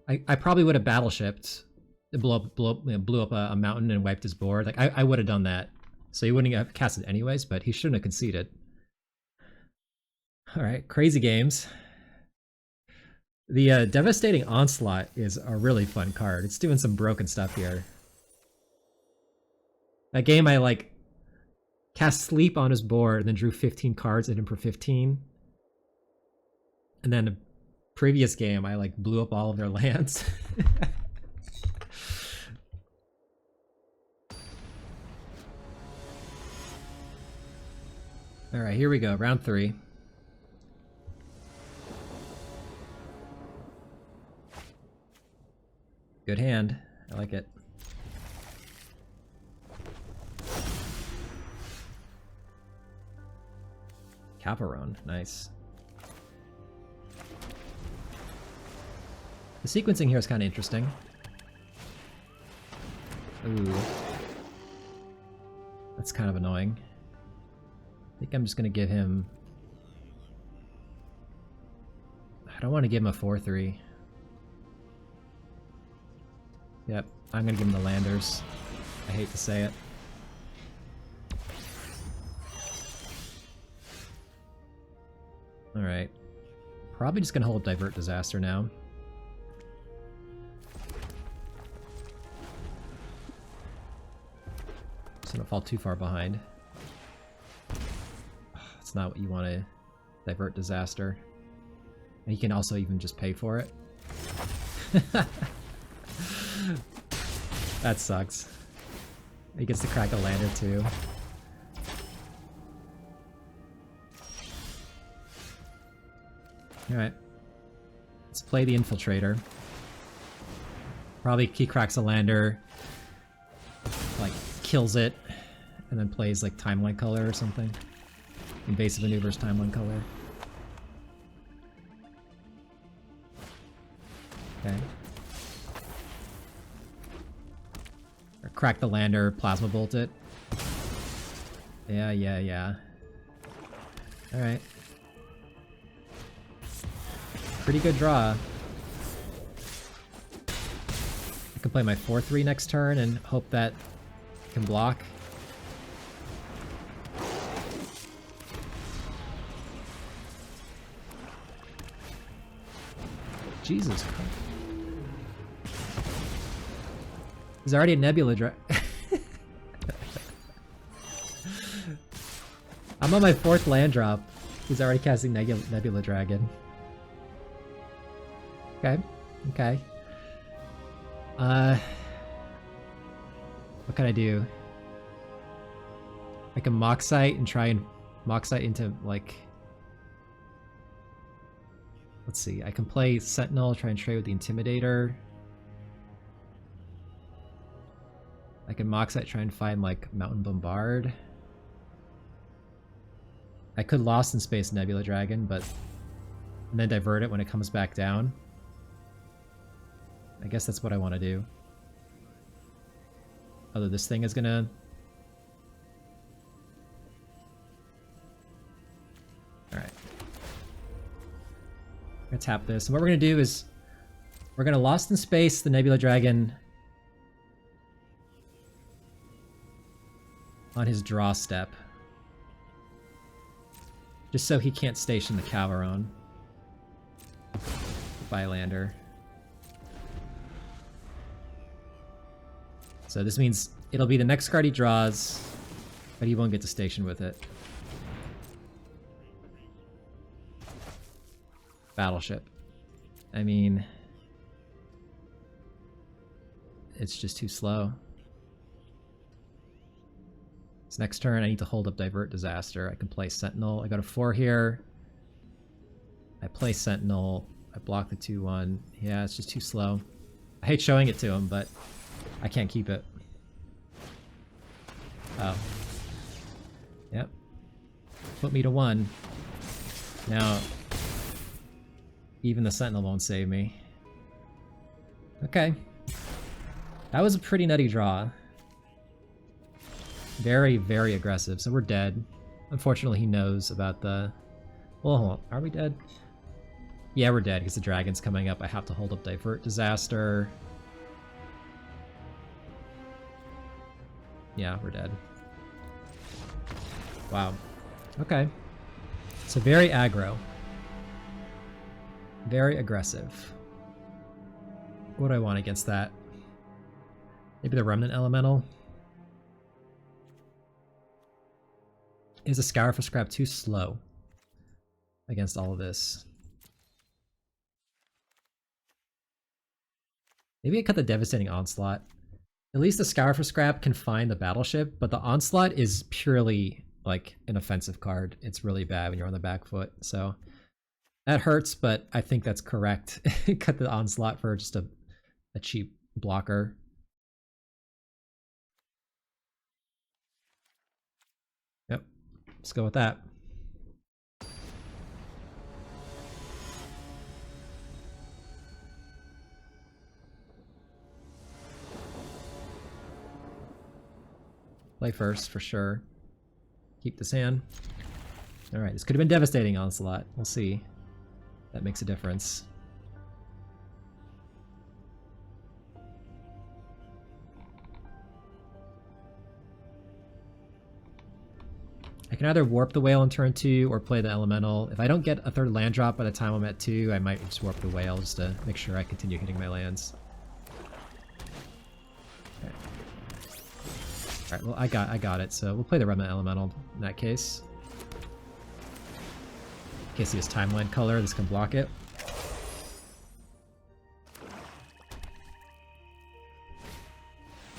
I probably would have battleshipped. Blew up a mountain and wiped his board. Like, I would have done that. So he wouldn't have cast it anyways, but he shouldn't have conceded. Alright, crazy games. The Devastating Onslaught is a really fun card. It's doing some broken stuff here. That game I, like, cast Sleep on his board and then drew 15 cards at him for 15. And then the previous game I, like, blew up all of their lands. Alright, here we go. Round 3. Good hand. I like it. Caparone. Nice. The sequencing here is kind of interesting. Ooh. That's kind of annoying. I think I'm just going to give him don't want to give him a 4-3. Yep, I'm gonna give him the landers. I hate to say it. Alright. Probably just gonna hold Divert Disaster now. So don't fall too far behind. It's not what you want to Divert Disaster. And you can also even just pay for it. That sucks. He gets to crack a lander too. Alright. Let's play the Infiltrator. Probably he cracks a lander, like kills it, and then plays like Timeline Color or something. Invasive Maneuvers Timeline Color. Okay. Or crack the lander, Plasma Bolt it. Yeah. Alright. Pretty good draw. I can play my 4-3 next turn and hope that can block. Jesus Christ. There's already a Nebula Dragon. I'm on my 4th land drop. He's already casting Nebula Dragon. Okay. What can I do? I can Moxite and try and Moxite into, like... Let's see, I can play Sentinel, try and trade with the Intimidator. I can Moxite, try and find, like, Mountain Bombard. I could Lost in Space Nebula Dragon, but... And then divert it when it comes back down. I guess that's what I want to do. Although this thing is gonna... Alright. I'm gonna tap this. And what we're gonna do is... We're gonna Lost in Space the Nebula Dragon on his draw step. Just so he can't station the Calvaron. Bylander. So this means it'll be the next card he draws, but he won't get to station with it. Battleship. I mean... It's just too slow. This next turn I need to hold up Divert Disaster. I can play Sentinel. I go to 4 here. I play Sentinel. I block the 2-1. Yeah, it's just too slow. I hate showing it to him, but... I can't keep it. Oh. Yep. Put me to 1. Now, even the Sentinel won't save me. Okay. That was a pretty nutty draw. Very, very aggressive. So we're dead. Unfortunately, he knows about the... Well, hold on. Are we dead? Yeah, we're dead because the dragon's coming up. I have to hold up Divert Disaster. Yeah, we're dead. Wow. Okay. So very aggro. Very aggressive. What do I want against that? Maybe the Remnant Elemental? Is a Scour for Scrap too slow against all of this? Maybe I cut the Devastating Onslaught. At least the Scour for Scrap can find the battleship, but the Onslaught is purely like an offensive card. It's really bad when you're on the back foot, so that hurts, but I think that's correct. Cut the Onslaught for just a cheap blocker. Yep, let's go with that. Play first, for sure. Keep this hand. Alright, this could have been Devastating Onslaught. We'll see. That makes a difference. I can either warp the whale on turn 2 or play the elemental. If I don't get a third land drop by the time I'm at 2, I might just warp the whale just to make sure I continue hitting my lands. Okay. Alright, well I got it, so we'll play the Remnant Elemental in that case. In case he has Timeline Color, this can block it.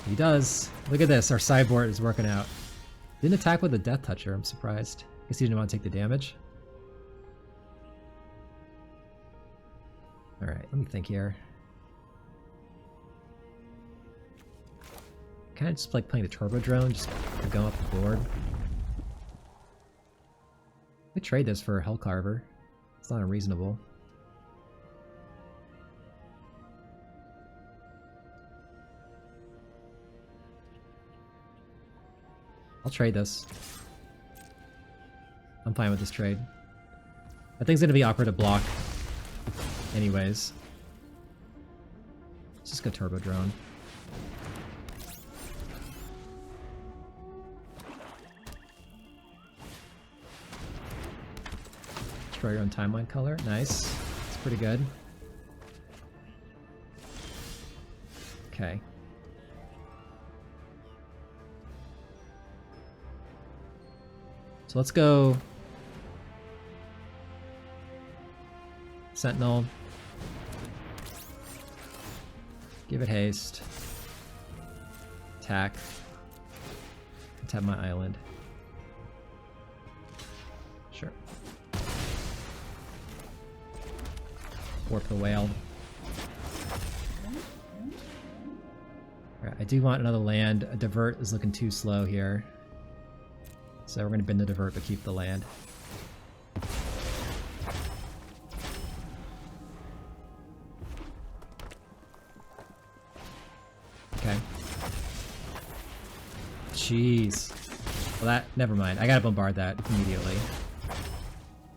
He does. Look at this, our sideboard is working out. Didn't attack with a Death Toucher, I'm surprised. Guess he didn't want to take the damage. Alright, let me think here. Kind of just like playing the Turbo Drone, just go up the board. I trade this for a Hellcarver. It's not unreasonable. I'll trade this. I'm fine with this trade. That thing's gonna be awkward to block anyways. Let's just go Turbo Drone. Destroy your own Timeline Color. Nice. It's pretty good. Okay. So let's go Sentinel. Give it haste. Attack. Tap my island. Sure. Warp the whale. Alright, I do want another land. A divert is looking too slow here. So we're going to bend the divert but keep the land. Okay. Jeez. Well that, never mind. I gotta bombard that immediately.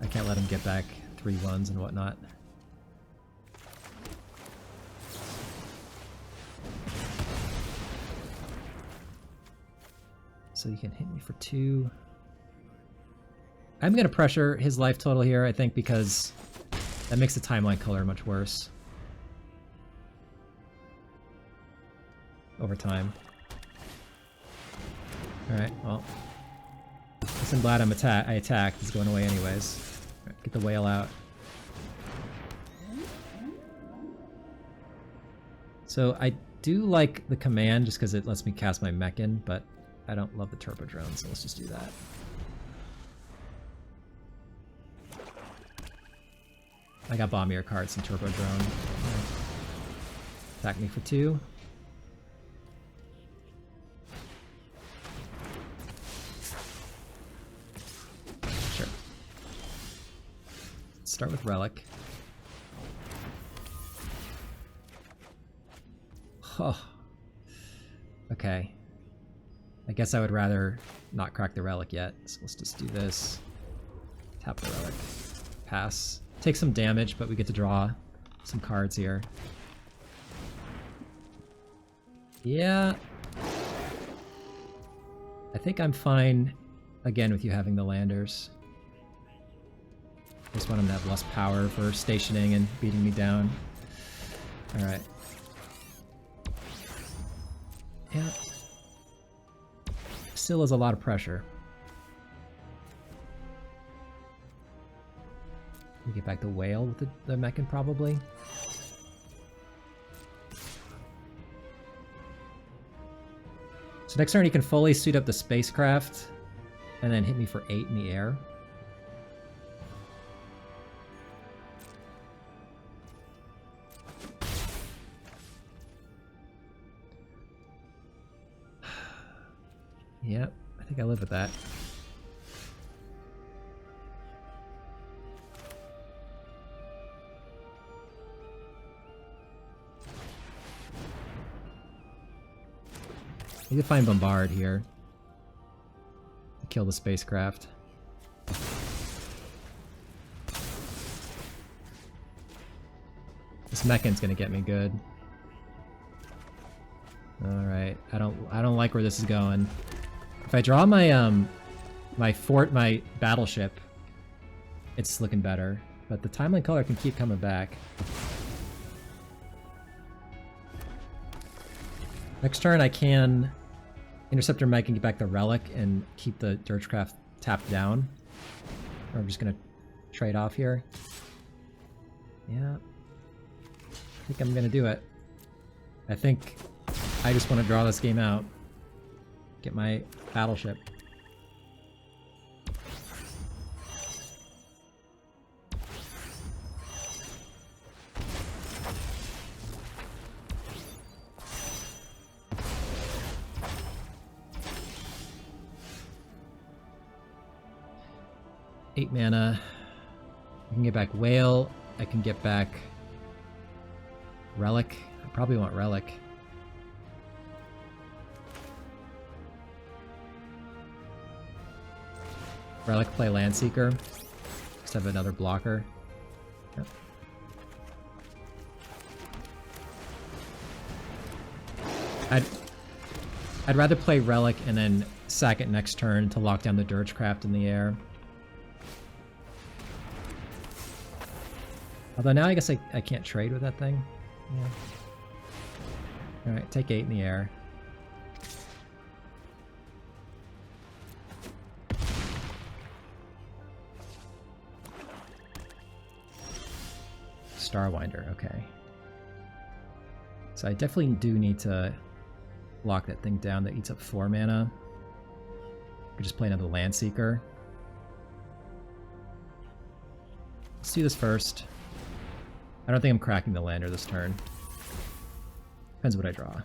I can't let him get back 3/1s and whatnot. So you can hit me for 2. I'm going to pressure his life total here, I think, because that makes the Timeline Color much worse over time. Alright, well. I'm glad I attacked. It's going away anyways. Right, get the whale out. So I do like the command just because it lets me cast my mech in, but I don't love the Turbo Drone, so let's just do that. I got Bombier cards and Turbo Drone. Attack me for 2. Sure. Let's start with Relic. Oh. Okay. I guess I would rather not crack the Relic yet, so let's just do this. Tap the Relic. Pass. Take some damage, but we get to draw some cards here. Yeah. I think I'm fine, again, with you having the landers. I just want him to have less power for stationing and beating me down. Alright. Yeah. Still is a lot of pressure. We get back the whale with the mechan probably. So next turn he can fully suit up the spacecraft and then hit me for 8 in the air. Yep, I think I live with that. You can find Bombard here to kill the spacecraft. This Mechan's gonna get me good. Alright, I don't like where this is going. If I draw my my battleship, it's looking better. But the timeline color can keep coming back. Next turn I can Interceptor Mech and get back the Relic and keep the Dirgecraft tapped down. Or I'm just gonna trade off here. Yeah. I think I'm gonna do it. I think I just want to draw this game out. Get my battleship. Eight mana. I can get back Whale. I can get back Relic. I probably want Relic. Relic, play Landseeker. Just have another blocker. Yep. I'd rather play Relic and then sack it next turn to lock down the Dirgecraft in the air. Although now I guess I can't trade with that thing. Yeah. Alright, take 8 in the air. Starwinder, okay. So I definitely do need to lock that thing down that eats up 4 mana. Could just play another Landseeker. Let's do this first. I don't think I'm cracking the lander this turn. Depends what I draw.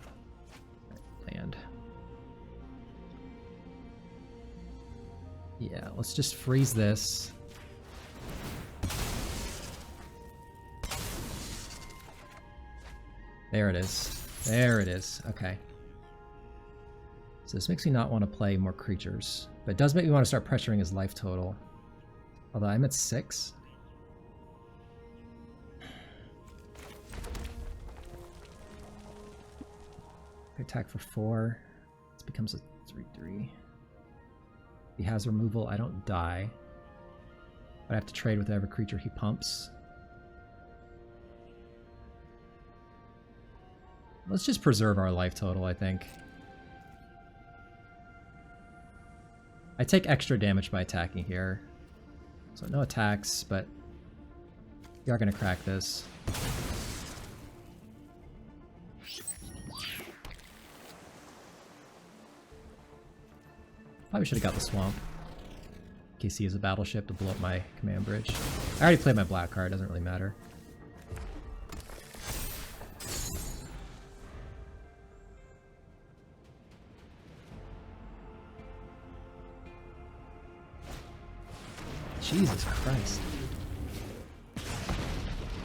Land. Yeah, let's just freeze this. There it is. There it is. Okay. So this makes me not want to play more creatures. But it does make me want to start pressuring his life total. Although I'm at 6. Attack for 4. This becomes a 3/3. He has removal. I don't die. But I have to trade with whatever creature he pumps. Let's just preserve our life total, I think. I take extra damage by attacking here. So no attacks, but we are going to crack this. Probably should have got the Swamp. In case he has a battleship to blow up my command bridge. I already played my black card, doesn't really matter. Jesus Christ.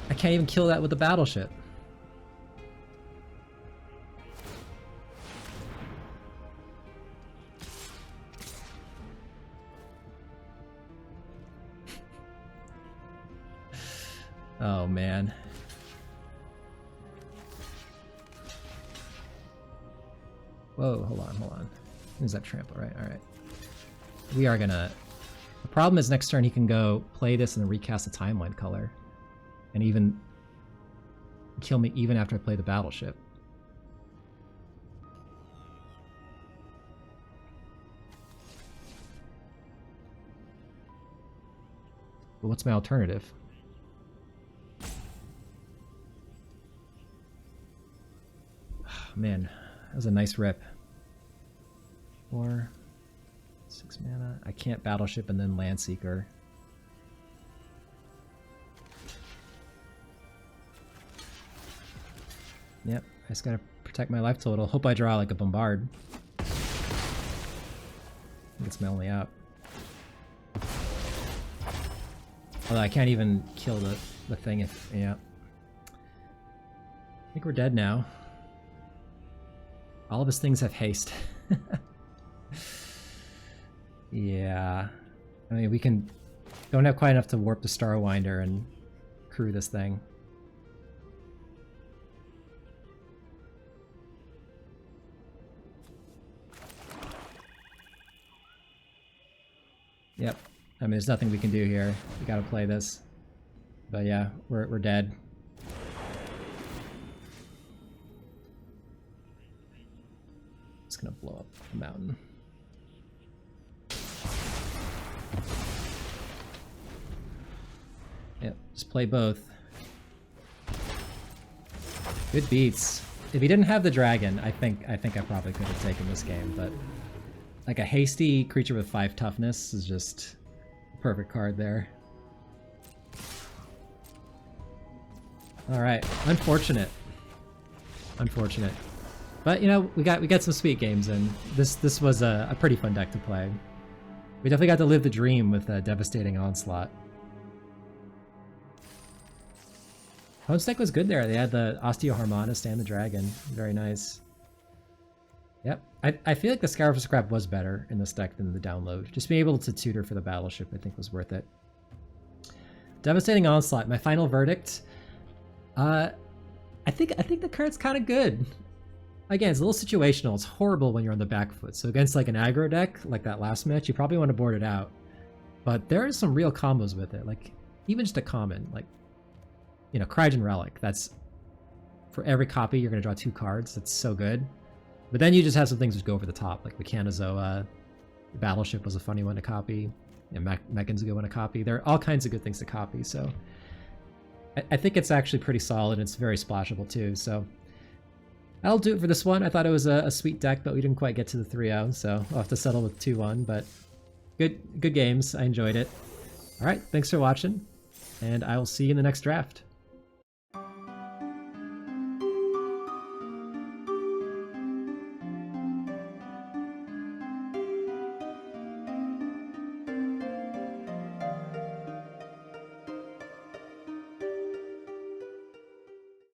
I can't even kill that with the battleship. Oh man. Whoa, hold on. Is that trample, right? Alright. We are gonna... The problem is next turn he can go play this and then recast the timeline color. And even kill me even after I play the battleship. But what's my alternative? Man, that was a nice rip. 4, 6 mana. I can't battleship and then Landseeker. Yep, I just gotta protect my life total. Hope I draw like a Bombard. I think it's my only out. Although I can't even kill the thing if... yeah. I think we're dead now. All of his things have haste. Yeah. I mean, we can... Don't have quite enough to warp the Starwinder and crew this thing. Yep. I mean, there's nothing we can do here. We gotta play this. But yeah, we're dead. Just gonna blow up the mountain. Yep, just play both. Good beats. If he didn't have the dragon, I think I probably could have taken this game, but like a hasty creature with 5 toughness is just a perfect card there. Alright, unfortunate. Unfortunate. But you know, we got some sweet games, and this was a pretty fun deck to play. We definitely got to live the dream with a devastating Onslaught. Opponent's deck was good there. They had the Osteoharmonist and the Dragon. Very nice. Yep. I feel like the Scour for Scrap was better in this deck than the download. Just being able to tutor for the Battleship I think was worth it. Devastating Onslaught. My final verdict. I think the card's kind of good. Again, it's a little situational. It's horrible when you're on the back foot. So against like an aggro deck, like that last match, you probably want to board it out. But there are some real combos with it. Like, even just a common, like, you know, Crygen Relic. That's, for every copy, you're going to draw 2 cards. That's so good. But then you just have some things that go over the top, like Mechanozoa. The Battleship was a funny one to copy. And Mechan's a good one to copy. There are all kinds of good things to copy, so I think it's actually pretty solid. It's very splashable too, so that'll do it for this one. I thought it was a sweet deck, but we didn't quite get to the 3-0, so I'll have to settle with 2-1, but good games. I enjoyed it. All right, thanks for watching, and I will see you in the next draft.